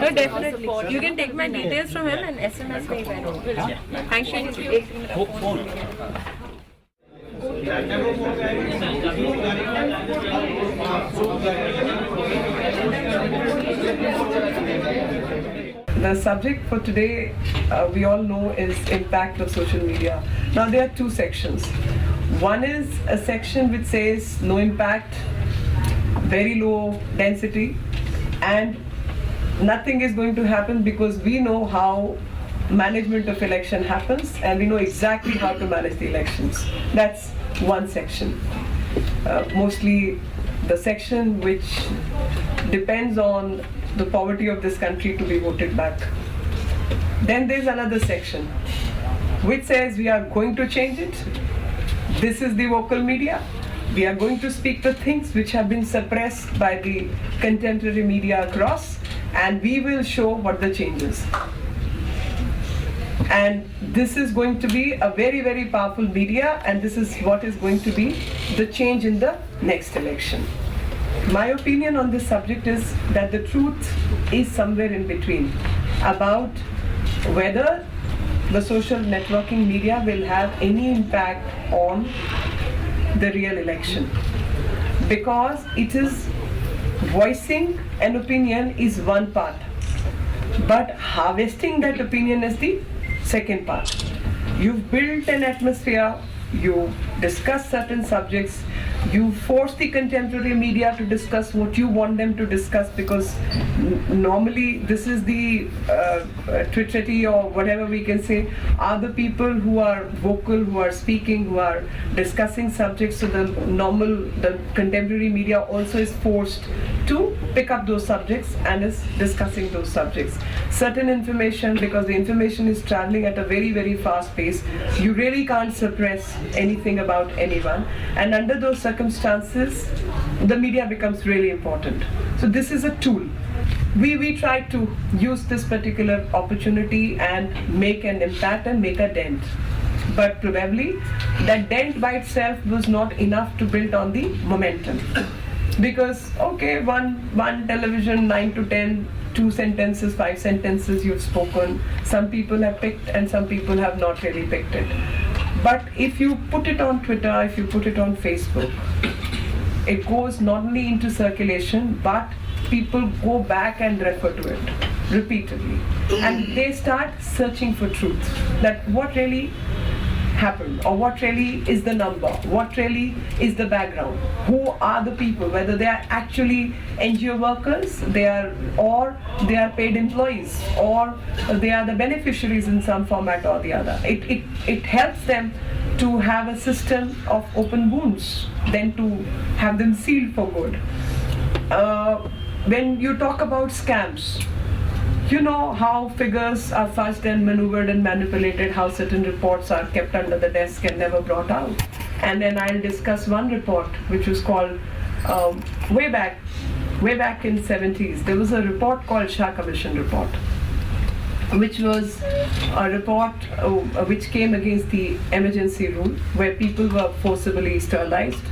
Speaker 4: No, definitely. You can take my details from him and SMS me if I don't. Thank you.
Speaker 10: The subject for today, we all know, is impact of social media. Now there are two sections. One is a section which says no impact, very low density, and nothing is going to happen because we know how management of election happens and we know exactly how to manage the elections. That's one section. Mostly the section which depends on the poverty of this country to be voted back. Then there's another section which says we are going to change it. This is the vocal media. We are going to speak the things which have been suppressed by the contemporary media across, and we will show what the change is. And this is going to be a very, very powerful media, and this is what is going to be the change in the next election. My opinion on this subject is that the truth is somewhere in between about whether the social networking media will have any impact on the real election. Because it is voicing an opinion is one part, but harvesting that opinion is the second part. You've built an atmosphere, you discuss certain subjects, you force the contemporary media to discuss what you want them to discuss, because normally this is the Twitterity or whatever we can say, are the people who are vocal, who are speaking, who are discussing subjects. So the contemporary media also is forced to pick up those subjects and is discussing those subjects. Certain information, because the information is traveling at a very, very fast pace, you really can't suppress anything about anyone. And under those circumstances, the media becomes really important. So this is a tool. We try to use this particular opportunity and make an impact and make a dent. But probably that dent by itself was not enough to build on the momentum. Because, okay, one television, 9 to 10, 2 sentences, 5 sentences you've spoken, some people have picked and some people have not really picked it. But if you put it on Twitter, if you put it on Facebook, it goes not only into circulation, but people go back and refer to it repeatedly. And they start searching for truth, that what really happened, or what really is the number, what really is the background, who are the people, whether they are actually NGO workers, or they are paid employees, or they are the beneficiaries in some format or the other. It helps them to have a system of open wounds than to have them sealed for good. When you talk about scams, you know how figures are fussed and maneuvered and manipulated, how certain reports are kept under the desk and never brought out. And then I'll discuss one report which was called, way back in 70s, there was a report called Shah Commission report, which was a report which came against the emergency rule, where people were forcibly sterilized,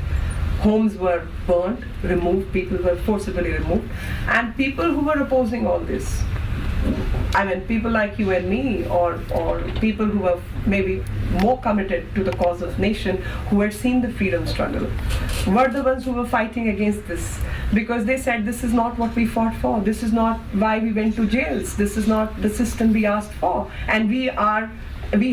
Speaker 10: homes were burnt, removed, people were forcibly removed, and people who were opposing all this, I mean, people like you and me, or people who were maybe more committed to the cause of nation, who had seen the freedom struggle, were the ones who were fighting against this, because they said this is not what we fought for, this is not why we went to jails, this is not the system we asked for, and we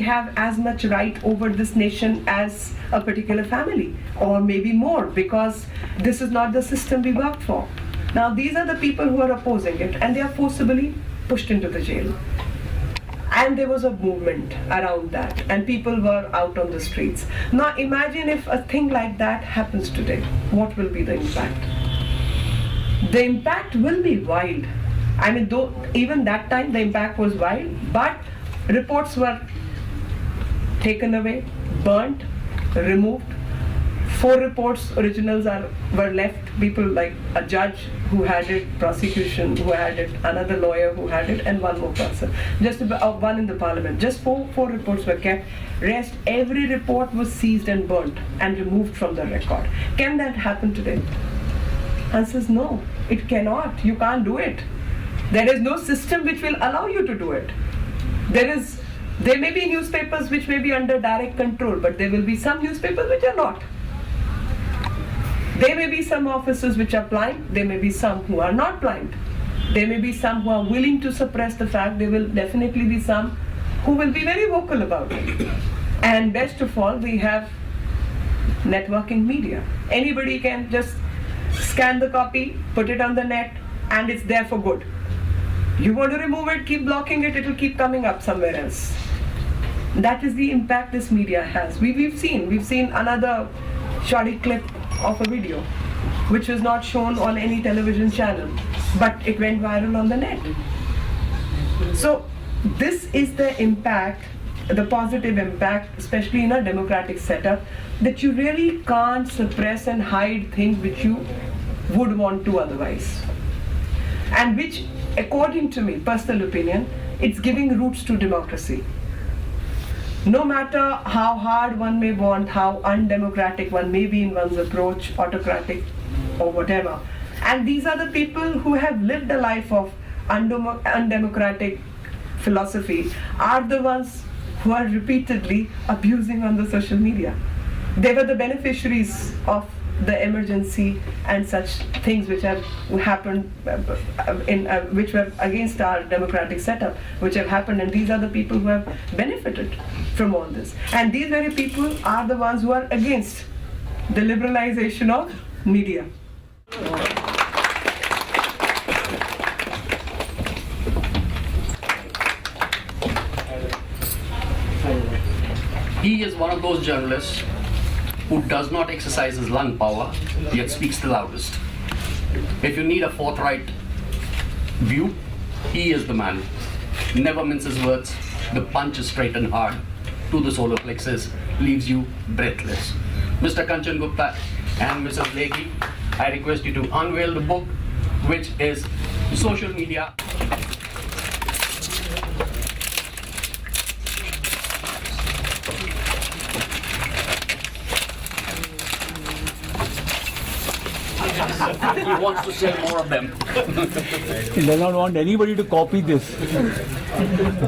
Speaker 10: have as much right over this nation as a particular family, or maybe more, because this is not the system we worked for. Now these are the people who are opposing it, and they are forcibly pushed into the jail. And there was a movement around that, and people were out on the streets. Now imagine if a thing like that happens today, what will be the impact? The impact will be wild. I mean, though even that time the impact was wild, but reports were taken away, burnt, removed. 4 reports, originals were left, people like a judge who had it, prosecution who had it, another lawyer who had it, and one more person. Just one in the parliament. Just four reports were kept. Rest, every report was seized and burnt and removed from the record. Can that happen today? Answer is no, it cannot. You can't do it. There is no system which will allow you to do it. There may be newspapers which may be under direct control, but there will be some newspapers which are not. There may be some officers which are blind, there may be some who are not blind. There may be some who are willing to suppress the fact, there will definitely be some who will be very vocal about it. And best of all, we have networking media. Anybody can just scan the copy, put it on the net, and it's there for good. You want to remove it, keep blocking it, it will keep coming up somewhere else. That is the impact this media has. We've seen another shoddy clip of a video which was not shown on any television channel, but it went viral on the net. So this is the impact, the positive impact, especially in a democratic setup, that you really can't suppress and hide things which you would want to otherwise, and which, according to me, personal opinion, it's giving roots to democracy. No matter how hard one may want, how undemocratic one may be in one's approach, autocratic or whatever. And these are the people who have lived a life of undemocratic philosophy, are the ones who are repeatedly abusing on the social media. They were the beneficiaries of the emergency and such things which have happened, which were against our democratic setup, which have happened, and these are the people who have benefited from all this. And these very people are the ones who are against the liberalization of media.
Speaker 11: He is one of those journalists who does not exercise his lung power, yet speaks the loudest. If you need a forthright view, he is the man. Never minces words. The punch is straight and hard to the solar plexus, leaves you breathless. Mr. Kanchan Gupta and Mrs. Leghi, I request you to unveil the book, which is Social Media. He wants to sell more of them.
Speaker 15: He does not want anybody to copy this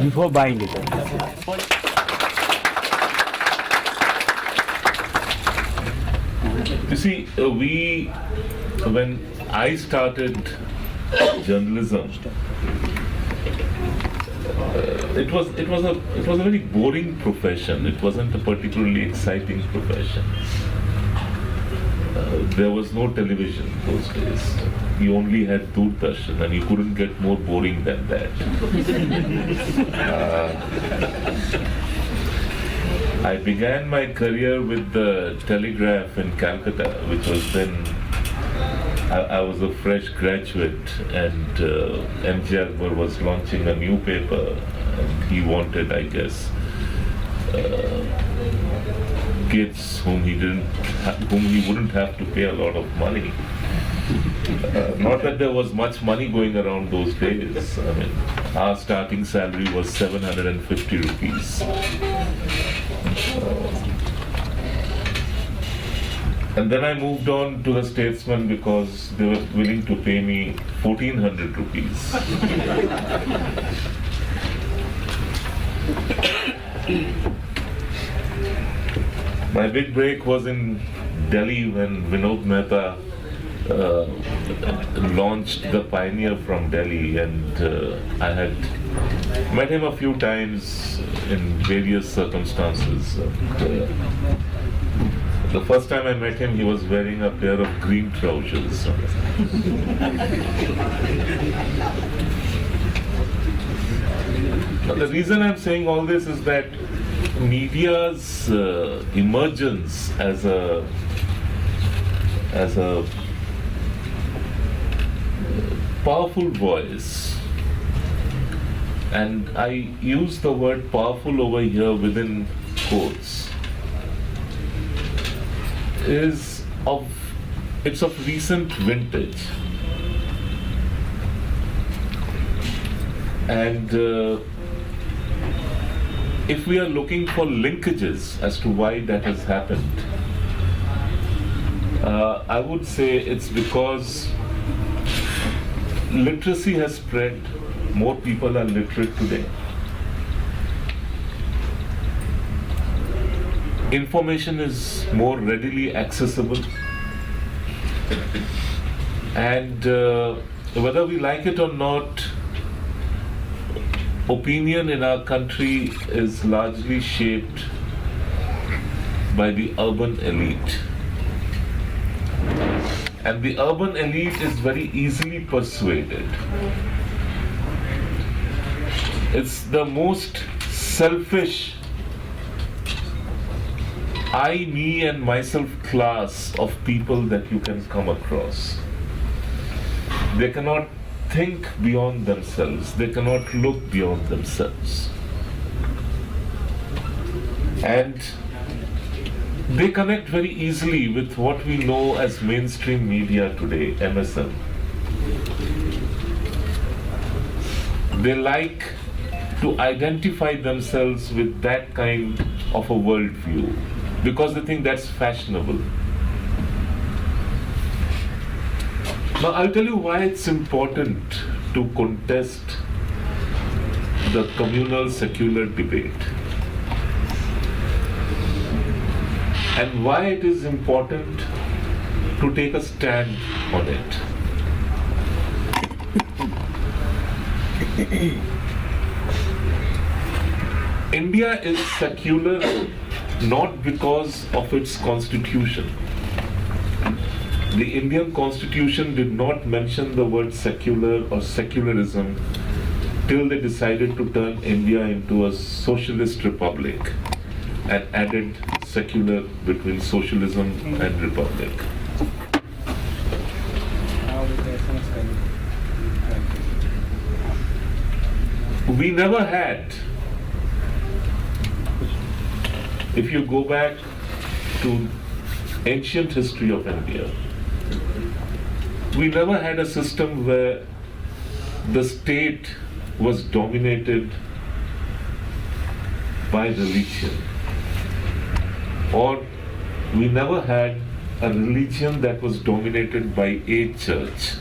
Speaker 15: before buying it.
Speaker 16: You see, when I started journalism, it was a very boring profession. It wasn't a particularly exciting profession. There was no television those days. You only had Doordarshan, and you couldn't get more boring than that. I began my career with the Telegraph in Calcutta, which was then, I was a fresh graduate, and M.J. Akbar was launching a new paper, and he wanted, I guess, kids whom he wouldn't have to pay a lot of money. Not that there was much money going around those days. I mean, our starting salary was 750 rupees. And then I moved on to the Statesman because they were willing to pay me 1400 rupees. My big break was in Delhi when Vinod Mehta launched The Pioneer from Delhi, and I had met him a few times in various circumstances. The first time I met him, he was wearing a pair of green trousers. The reason I'm saying all this is that media's emergence as a powerful voice, and I use the word powerful over here within quotes, it's of recent vintage. And if we are looking for linkages as to why that has happened, I would say it's because literacy has spread. More people are literate today. Information is more readily accessible. And whether we like it or not, opinion in our country is largely shaped by the urban elite. And the urban elite is very easily persuaded. It's the most selfish I, me and myself class of people that you can come across. They cannot think beyond themselves. They cannot look beyond themselves. And they connect very easily with what we know as mainstream media today, MSM. They like to identify themselves with that kind of a worldview because they think that's fashionable. Now, I'll tell you why it's important to contest the communal secular debate, and why it is important to take a stand on it. India is secular not because of its constitution. The Indian constitution did not mention the word secular or secularism till they decided to turn India into a socialist republic and added secular between socialism and republic. We never had, if you go back to ancient history of India, we never had a system where the state was dominated by religion, or we never had a religion that was dominated by a church.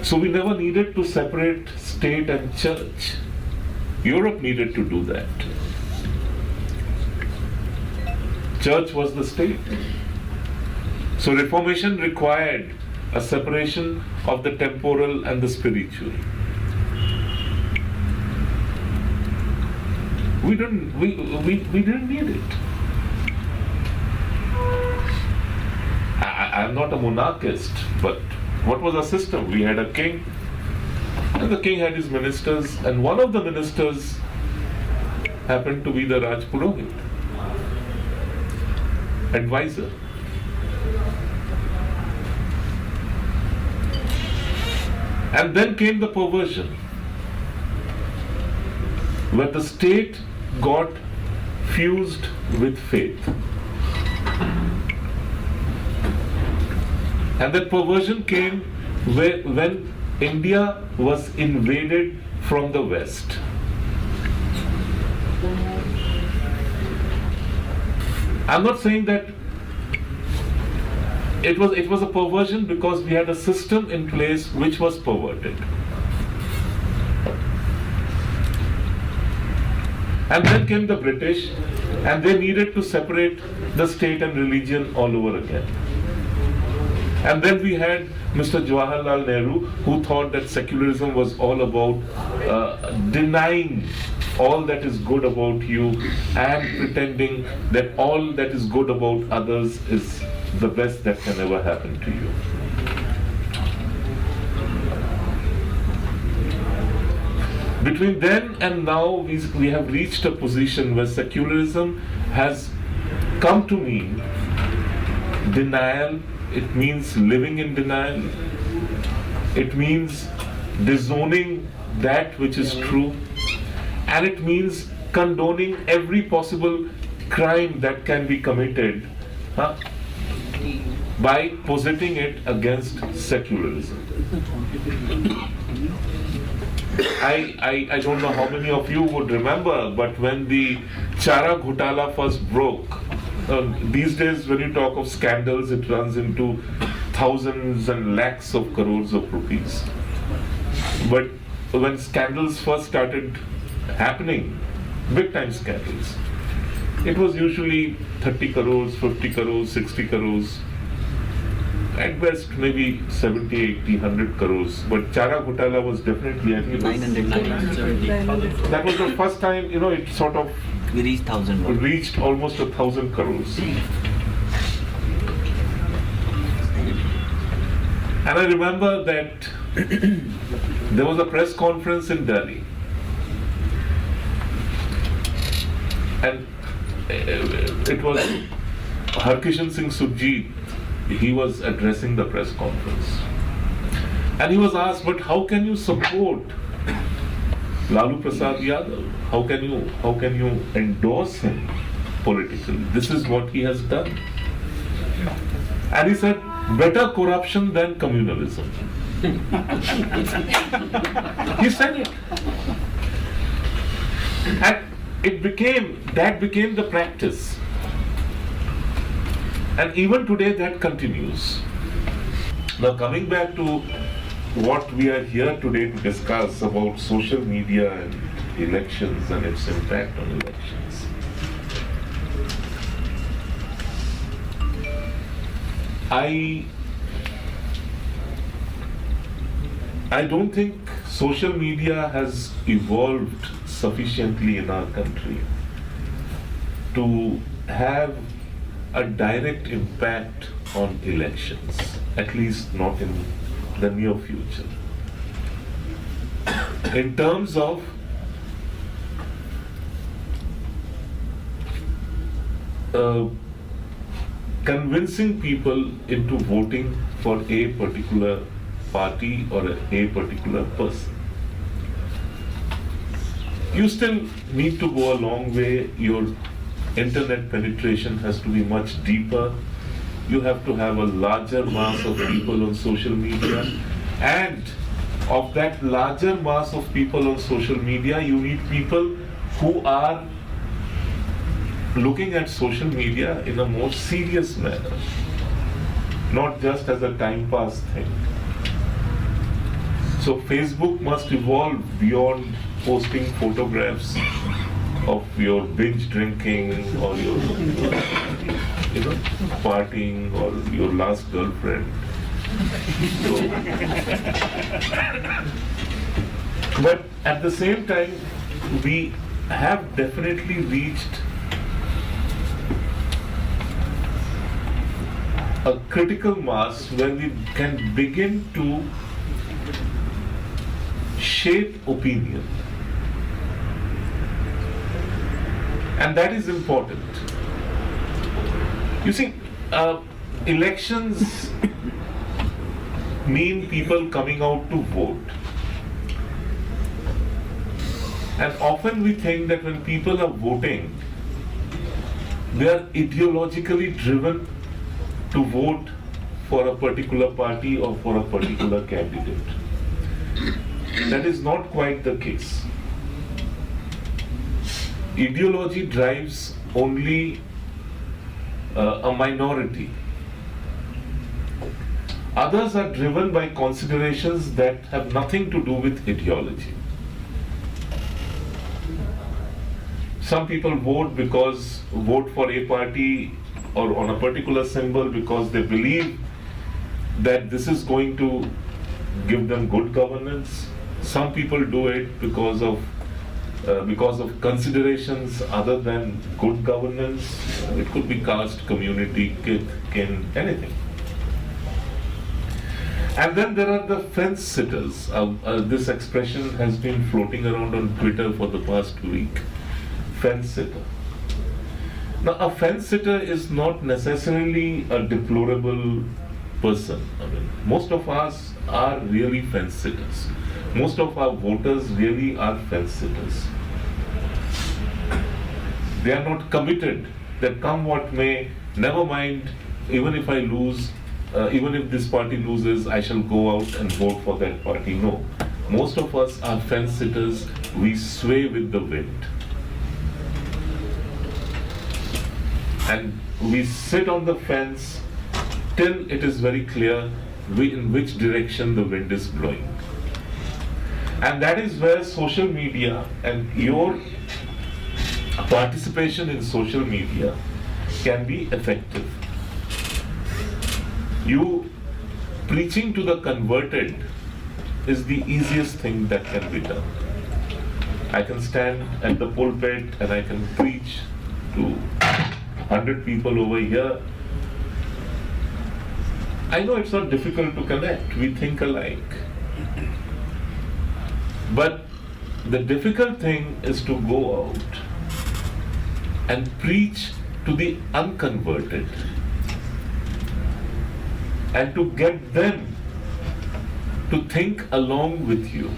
Speaker 16: So we never needed to separate state and church. Europe needed to do that. Church was the state. So Reformation required a separation of the temporal and the spiritual. We didn't need it. I'm not a monarchist, but what was our system? We had a king, and the king had his ministers, and one of the ministers happened to be the Raj Purohit, advisor. And then came the perversion, where the state got fused with faith. And that perversion came when India was invaded from the West. I'm not saying that it was a perversion because we had a system in place which was perverted. And then came the British, and they needed to separate the state and religion all over again. And then we had Mr. Jawaharlal Nehru, who thought that secularism was all about denying all that is good about you and pretending that all that is good about others is the best that can ever happen to you. Between then and now, we have reached a position where secularism has come to mean denial. It means living in denial. It means disowning that which is true. And it means condoning every possible crime that can be committed by positing it against secularism. I don't know how many of you would remember, but when the Chara Ghotala first broke, these days when you talk of scandals, it runs into thousands and lakhs of crores of rupees. But when scandals first started happening, big time scandals, it was usually 30 crores, 50 crores, 60 crores, at best maybe 70, 80, 100 crores. But Chara Ghotala was definitely, I think, 970. That was the first time, it sort of reached almost 1,000 crores. And I remember that there was a press conference in Delhi, and it was Harkishan Singh Surjeet. He was addressing the press conference, and he was asked, but how can you support Lalu Prasad Yadav? How can you endorse him politically? This is what he has done. And he said, better corruption than communalism. He said it. And that became the practice. And even today that continues. Now coming back to what we are here today to discuss about social media and elections and its impact on elections. I don't think social media has evolved sufficiently in our country to have a direct impact on elections, at least not in the near future. In terms of convincing people into voting for a particular party or a particular person. You still need to go a long way. Your internet penetration has to be much deeper. You have to have a larger mass of people on social media, and of that larger mass of people on social media, you need people who are looking at social media in a more serious manner, not just as a time pass thing. So Facebook must evolve beyond posting photographs of your binge drinking or your partying or your last girlfriend. But at the same time, we have definitely reached a critical mass when we can begin to shape opinion. And that is important. You see, elections mean people coming out to vote. And often we think that when people are voting, they are ideologically driven to vote for a particular party or for a particular candidate. That is not quite the case. Ideology drives only a minority. Others are driven by considerations that have nothing to do with ideology. Some people vote for a party or on a particular symbol because they believe that this is going to give them good governance. Some people do it because of considerations other than good governance. It could be caste, community, kin, anything. And then there are the fence sitters. This expression has been floating around on Twitter for the past week. Fence sitter. Now, a fence sitter is not necessarily a deplorable person. I mean, most of us are really fence sitters. Most of our voters really are fence sitters. They are not committed that come what may, never mind, even if I lose, even if this party loses, I shall go out and vote for that party. No. Most of us are fence sitters. We sway with the wind. And we sit on the fence till it is very clear in which direction the wind is blowing. And that is where social media and your participation in social media can be effective. You preaching to the converted is the easiest thing that can be done. I can stand at the pulpit and I can preach to 100 people over here. I know it's not difficult to connect. We think alike. But the difficult thing is to go out and preach to the unconverted and to get them to think along with you.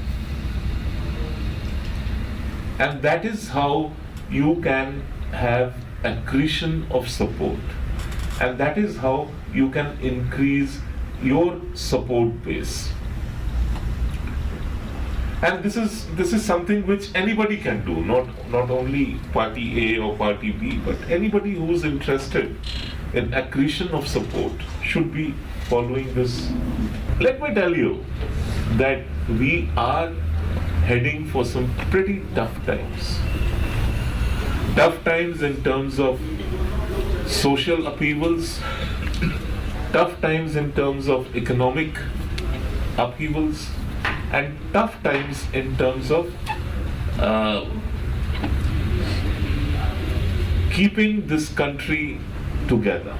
Speaker 16: And that is how you can have accretion of support. And that is how you can increase your support base. And this is something which anybody can do, not only party A or party B, but anybody who is interested in accretion of support should be following this. Let me tell you that we are heading for some pretty tough times. Tough times in terms of social upheavals, tough times in terms of economic upheavals, and tough times in terms of keeping this country together.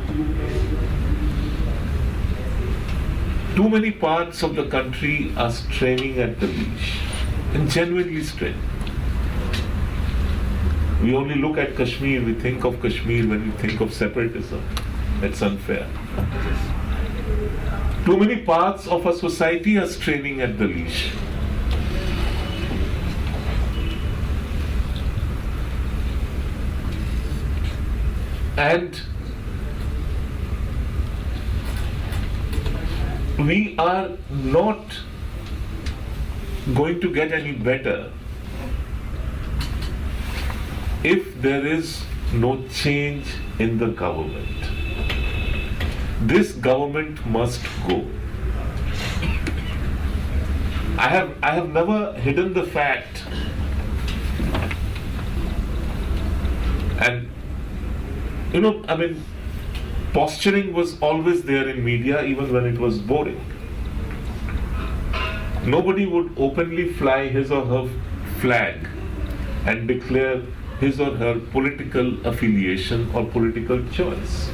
Speaker 16: Too many parts of the country are straining at the leash, and genuinely straining. We only look at Kashmir, we think of Kashmir when we think of separatism. It's unfair. Too many parts of our society are straining at the leash. And we are not going to get any better if there is no change in the government. This government must go. I have never hidden the fact, and posturing was always there in media, even when it was boring. Nobody would openly fly his or her flag and declare his or her political affiliation or political choice.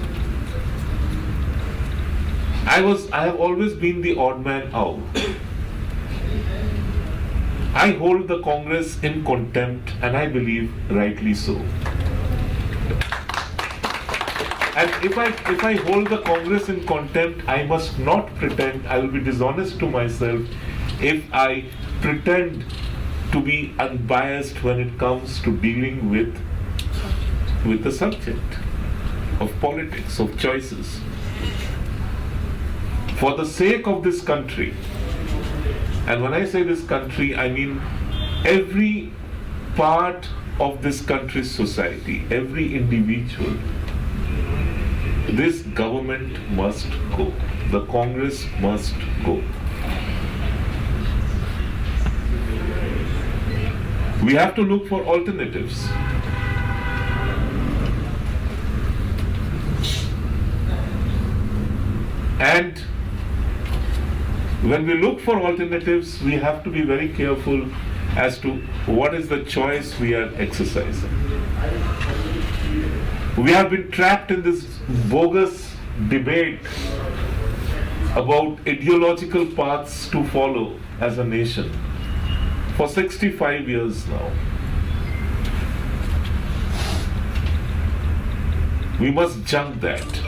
Speaker 16: I have always been the odd man out. I hold the Congress in contempt, and I believe rightly so. And if I hold the Congress in contempt, I must not pretend, I will be dishonest to myself if I pretend to be unbiased when it comes to dealing with the subject of politics, of choices. For the sake of this country, and when I say this country, I mean every part of this country's society, every individual, this government must go. The Congress must go. We have to look for alternatives. And when we look for alternatives, we have to be very careful as to what is the choice we are exercising. We have been trapped in this bogus debate about ideological paths to follow as a nation for 65 years now. We must jump that.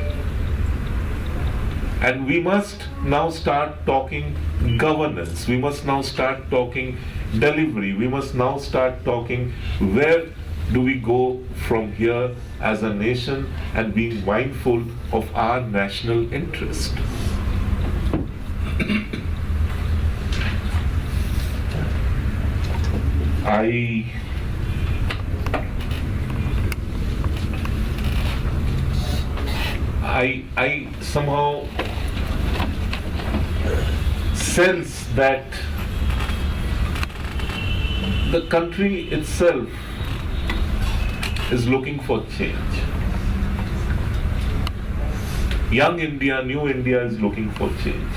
Speaker 16: And we must now start talking governance. We must now start talking delivery. We must now start talking where do we go from here as a nation, and being mindful of our national interest. I somehow sense that the country itself is looking for change. Young India, new India is looking for change.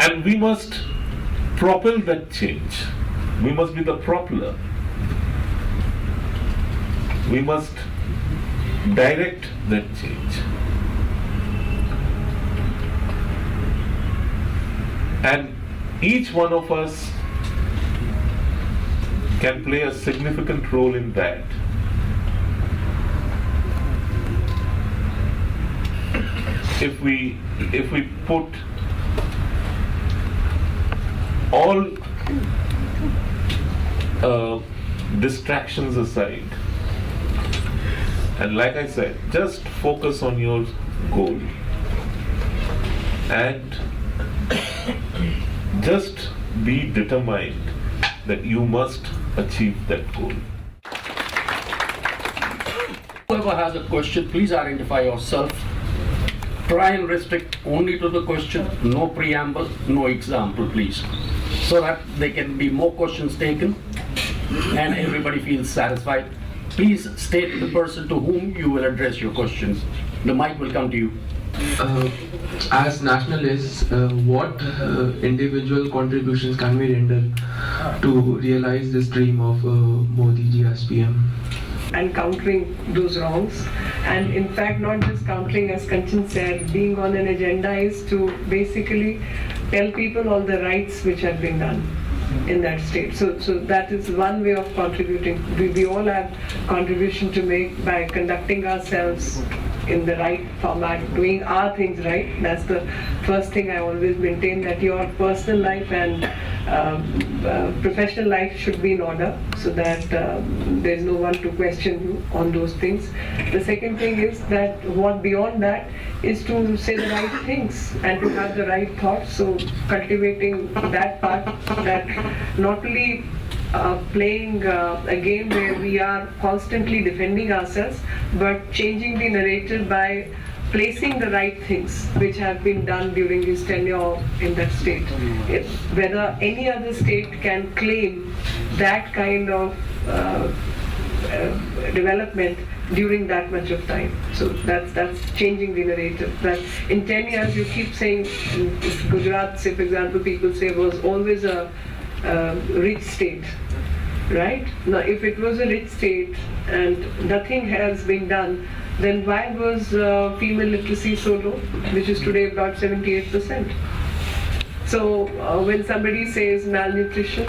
Speaker 16: And we must propel that change. We must be the propeller. We must direct that change. And each one of us can play a significant role in that. If we put all distractions aside, and like I said, just focus on your goal and just be determined that you must achieve that goal.
Speaker 11: Whoever has a question, please identify yourself. Try and restrict only to the question, no preamble, no example, please, so that there can be more questions taken and everybody feels satisfied. Please state the person to whom you will address your questions. The mic will come to you.
Speaker 9: As nationalists, what individual contributions can we render to realize this dream of Modi ji as PM?
Speaker 10: And countering those wrongs, and in fact not just countering, as Kanchan said, being on an agenda is to basically tell people all the rights which have been done in that state. So that is one way of contributing. We all have contribution to make by conducting ourselves in the right format, doing our things right. That's the first thing I always maintain, that your personal life and professional life should be in order, so that there's no one to question you on those things. The second thing is that what beyond that is to say the right things and to have the right thoughts. So cultivating that part, that not only playing a game where we are constantly defending ourselves, but changing the narrative by placing the right things which have been done during his tenure in that state. Whether any other state can claim that kind of development during that much of time. So that's changing the narrative. That in 10 years you keep saying, Gujarat, say for example, people say was always a rich state, right? Now if it was a rich state and nothing has been done, then why was female literacy so low, which is today about 78%? So when somebody says malnutrition,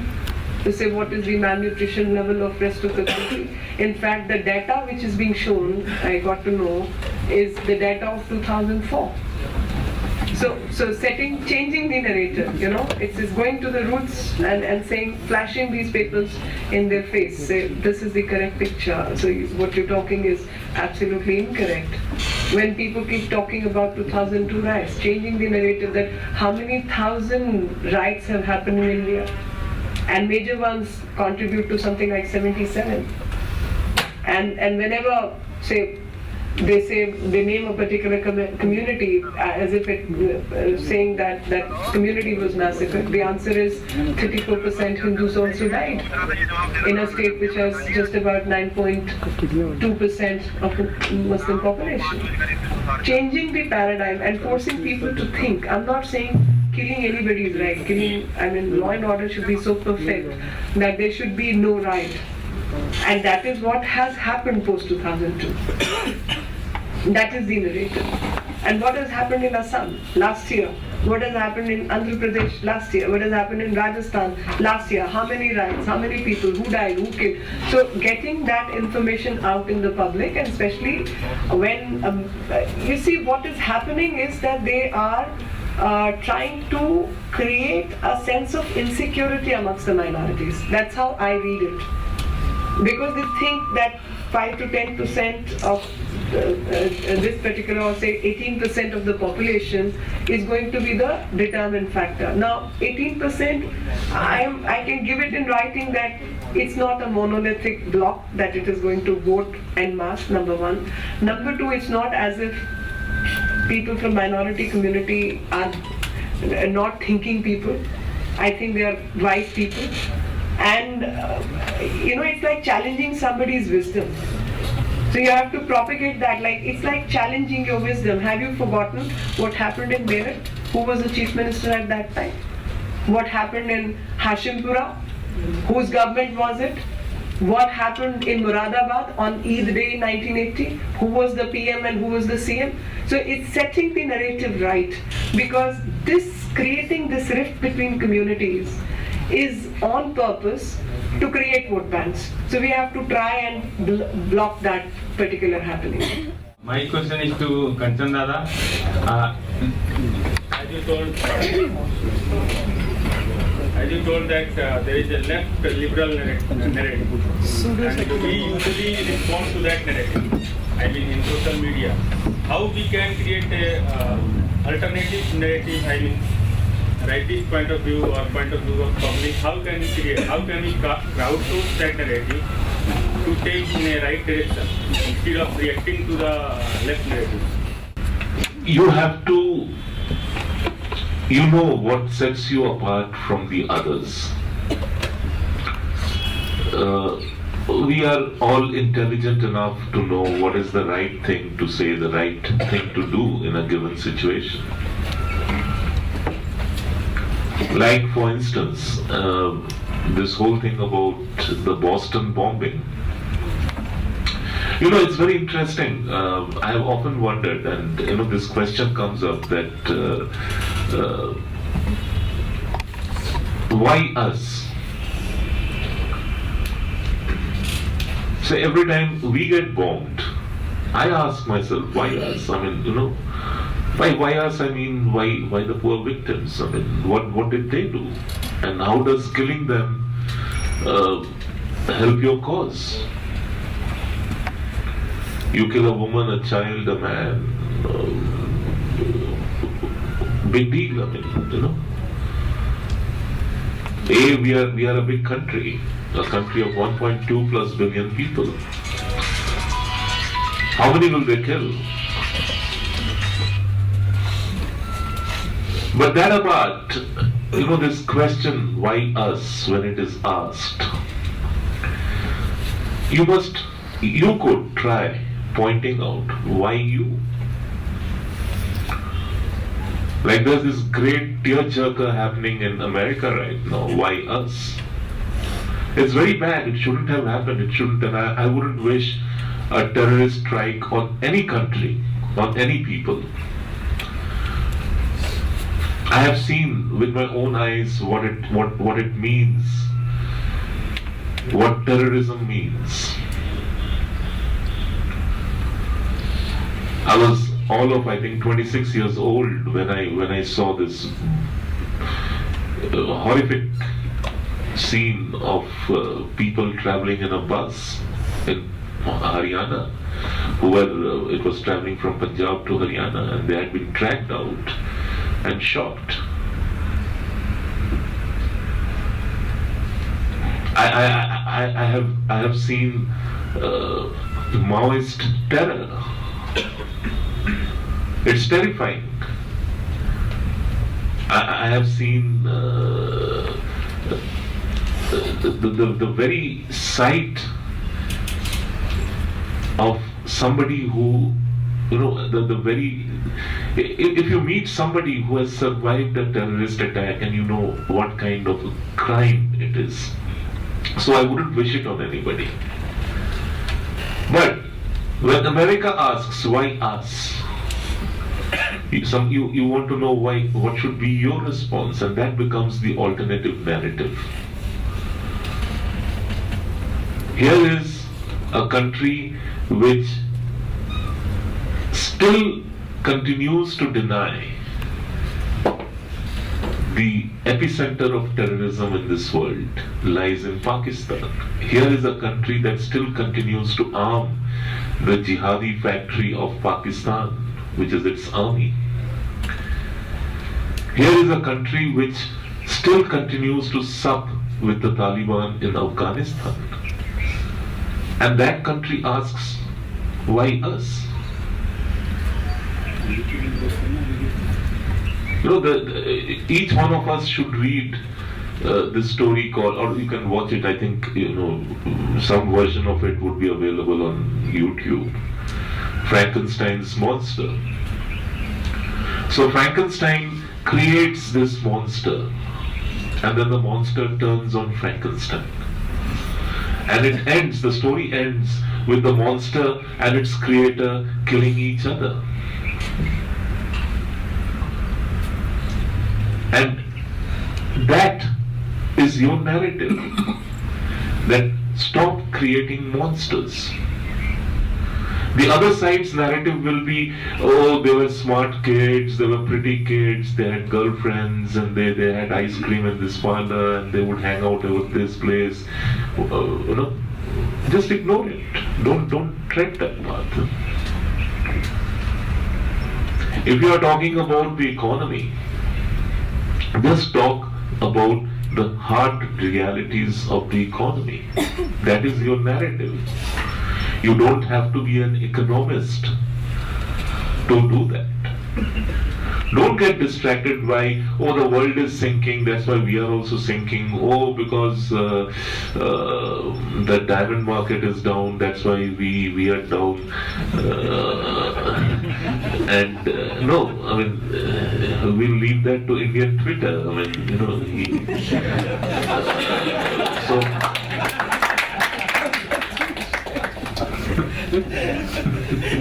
Speaker 10: they say what is the malnutrition level of rest of the country? In fact, the data which is being shown, I got to know, is the data of 2004. So changing the narrative, it's going to the roots and saying, flashing these papers in their face, say this is the correct picture. So what you're talking is absolutely incorrect. When people keep talking about 2002 riots, changing the narrative that how many thousand riots have happened in India, and major ones contribute to something like 77. And whenever, say, they name a particular community as if it saying that that community was massacred. The answer is 34% Hindus also died in a state which has just about 9.2% of the Muslim population. Changing the paradigm and forcing people to think. I'm not saying killing anybody is right. Law and order should be so perfect that there should be no right. And that is what has happened post 2002. That is the narrative. And what has happened in Assam last year? What has happened in Andhra Pradesh last year? What has happened in Rajasthan last year? How many riots? How many people? Who died? Who killed? So getting that information out in the public, and especially when you see what is happening is that they are trying to create a sense of insecurity amongst the minorities. That's how I read it. Because they think that 5 to 10% of this particular, or say 18% of the population is going to be the determinant factor. Now 18%, I can give it in writing that it's not a monolithic block that it is going to vote en masse, number one. Number two, it's not as if people from minority community are not thinking people. I think they are wise people. And it's like challenging somebody's wisdom. So you have to propagate that, it's like challenging your wisdom. Have you forgotten what happened in Meerut? Who was the chief minister at that time? What happened in Hashimpura? Whose government was it? What happened in Muradabad on Eid Day 1980? Who was the PM and who was the CM? So it's setting the narrative right, because creating this rift between communities is on purpose to create vote banks. So we have to try and block that particular happening.
Speaker 17: My question is to Kanchan Dada. As you told that there is a left liberal narrative, and we usually respond to that narrative. In social media, how we can create a alternative narrative? Rightist point of view or point of view of public, how can we crowdsource that narrative to take in a right direction instead of reacting to the left narrative?
Speaker 16: You have to, what sets you apart from the others. We are all intelligent enough to know what is the right thing to say, the right thing to do in a given situation. Like, for instance, this whole thing about the Boston bombing. It's very interesting. I have often wondered, and this question comes up, that why us? So every time we get bombed, I ask myself, why us? I mean, you know, why us? I mean, why the poor victims? I mean, what did they do? And how does killing them help your cause? You kill a woman, a child, a man, big deal, I mean, you know. We are a big country, a country of 1.2 plus billion people. How many will they kill? But that apart, you know, this question, why us, when it is asked, you could try pointing out why you. Like there's this great tearjerker happening in America right now, why us? It's very bad, it shouldn't have happened, it shouldn't, and I wouldn't wish a terrorist strike on any country, on any people. I have seen with my own eyes what it means, what terrorism means. I was all of, I think, 26 years old when I saw this horrific scene of people traveling in a bus in Haryana, it was traveling from Punjab to Haryana, and they had been dragged out and shot. I have seen Maoist terror. It's terrifying. I have seen the very sight of somebody who, you know, if you meet somebody who has survived a terrorist attack and you know what kind of crime it is. So I wouldn't wish it on anybody. But when America asks, why us? You want to know why, what should be your response, and that becomes the alternative narrative. Here is a country which still continues to deny the epicenter of terrorism in this world lies in Pakistan. Here is a country that still continues to arm the jihadi factory of Pakistan, which is its army. Here is a country which still continues to sup with the Taliban in Afghanistan. And that country asks, why us? You know, each one of us should read this story called, or you can watch it, I think, you know, some version of it would be available on YouTube. Frankenstein's monster. So Frankenstein creates this monster, and then the monster turns on Frankenstein. And it ends, the story ends with the monster and its creator killing each other. And that is your narrative. That stop creating monsters. The other side's narrative will be, oh, they were smart kids, they were pretty kids, they had girlfriends, and they had ice cream in this parlor, and they would hang out over this place. You know, just ignore it. Don't tread that path. If you are talking about the economy, just talk about the hard realities of the economy. That is your narrative. You don't have to be an economist to do that. Don't get distracted by, oh, the world is sinking, that's why we are also sinking. Oh, because the diamond market is down, that's why we are down. No, I mean, we'll leave that to Indian Twitter. I mean, you know,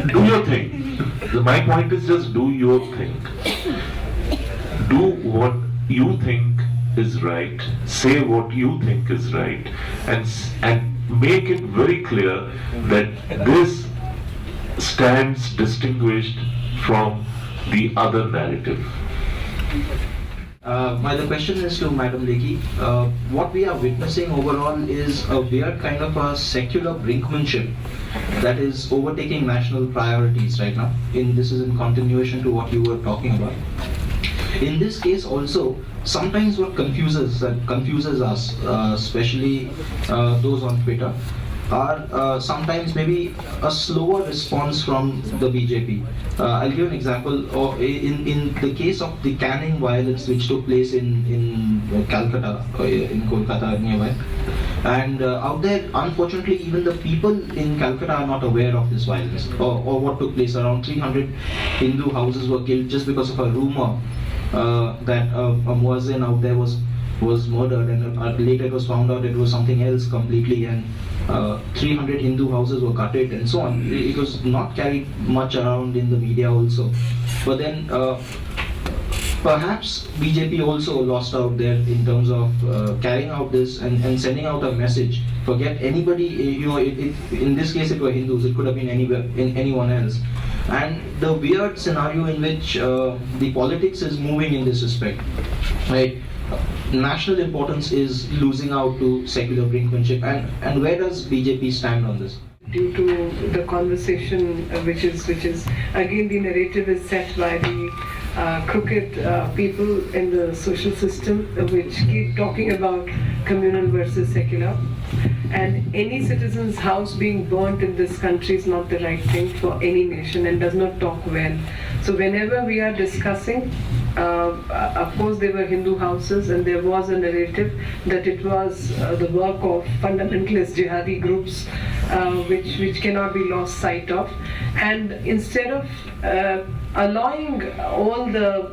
Speaker 16: do your thing. My point is just do your thing. Do what you think is right, say what you think is right, and make it very clear that this stands distinguished from the other narrative?
Speaker 13: The question is to Madam Lekhi. What we are witnessing overall is a weird kind of a secular brinkmanship that is overtaking national priorities right now. This is in continuation to what you were talking about. In this case also, sometimes what confuses us, especially those on Twitter, are sometimes maybe a slower response from the BJP. I'll give an example. In the case of the canning violence which took place in Calcutta, in Kolkata nearby, and out there, unfortunately, even the people in Calcutta are not aware of this violence or what took place. Around 300 Hindu houses were killed just because of a rumor that a muezzin out there was murdered, and later it was found out it was something else completely, and 300 Hindu houses were gutted and so on. It was not carried much around in the media also. But then perhaps BJP also lost out there in terms of carrying out this and sending out a message. Forget anybody, in this case it were Hindus, it could have been anyone else. And the weird scenario in which the politics is moving in this respect, right? National importance is losing out to secular brinkmanship, and where does BJP stand on this?
Speaker 10: Due to the conversation, which is again the narrative is set by the crooked people in the social system, which keep talking about communal versus secular. And any citizen's house being burnt in this country is not the right thing for any nation and does not talk well. So whenever we are discussing, of course there were Hindu houses and there was a narrative that it was the work of fundamentalist jihadi groups which cannot be lost sight of. And instead of allowing all the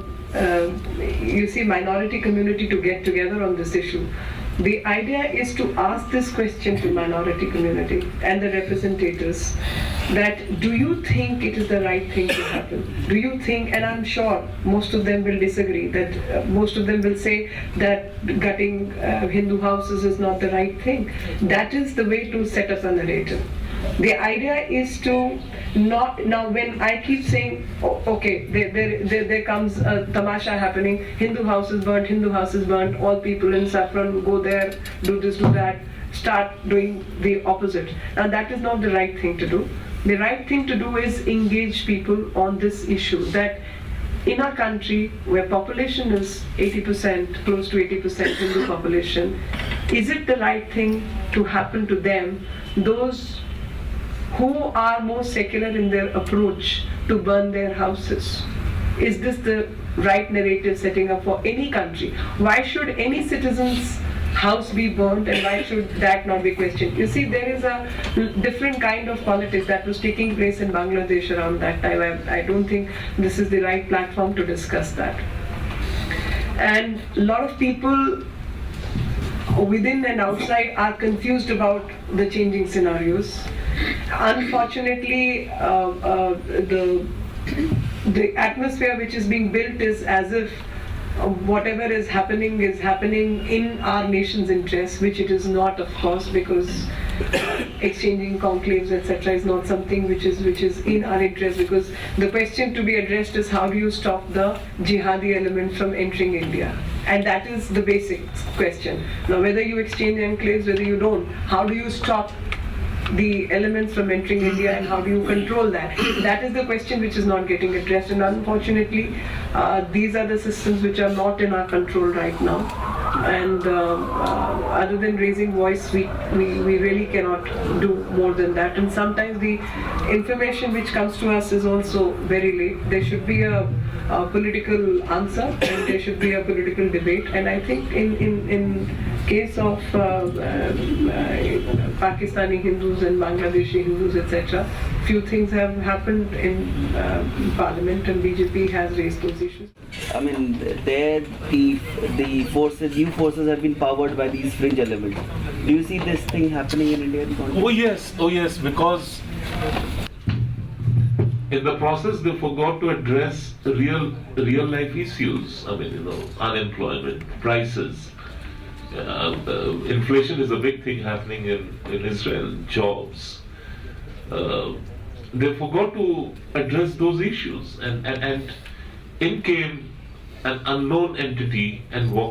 Speaker 10: minority community to get together on this issue, the idea is to ask this question to minority community and the representatives, that do you think it is the right thing to happen? Do you think, and I'm sure most of them will disagree, that most of them will say that gutting Hindu houses is not the right thing. That is the way to set up a narrative. The idea is to not, now when I keep saying, oh, okay, there comes a tamasha happening, Hindu houses burnt, all people in saffron go there, do this, do that, start doing the opposite. Now that is not the right thing to do. The right thing to do is engage people on this issue, that in our country where population is 80%, close to 80% Hindu population, is it the right thing to happen to them, those who are more secular in their approach, to burn their houses? Is this the right narrative setting up for any country? Why should any citizen's house be burnt and why should that not be questioned? You see, there is a different kind of politics that was taking place in Bangladesh around that time. I don't think this is the right platform to discuss that. And a lot of people within and outside are confused about the changing scenarios. Unfortunately, the atmosphere which is being built is as if whatever is happening in our nation's interest, which it is not, of course, because exchanging conclaves, etc., is not something which is in our interest, because the question to be addressed is how do you stop the jihadi element from entering India? And that is the basic question. Now, whether you exchange enclaves, whether you don't, how do you stop the elements from entering India and how do you control that? That is the question which is not getting addressed, and unfortunately these are the systems which are not in our control right now, and other than raising voice, we really cannot do more than that. And sometimes the information which comes to us is also very late. There should be a political answer and there should be a political debate, and I think in case of Pakistani Hindus and Bangladeshi Hindus, etc., few things have happened in Parliament, and BJP has raised those issues.
Speaker 24: I mean, there the forces, new forces have been powered by these fringe elements. Do you see this thing happening in Indian context?
Speaker 16: Oh yes, because in the process they forgot to address real life issues. I mean, unemployment, prices. Inflation is a big thing happening in Israel, jobs. they forgot to address those issues, and in came an unknown entity and walked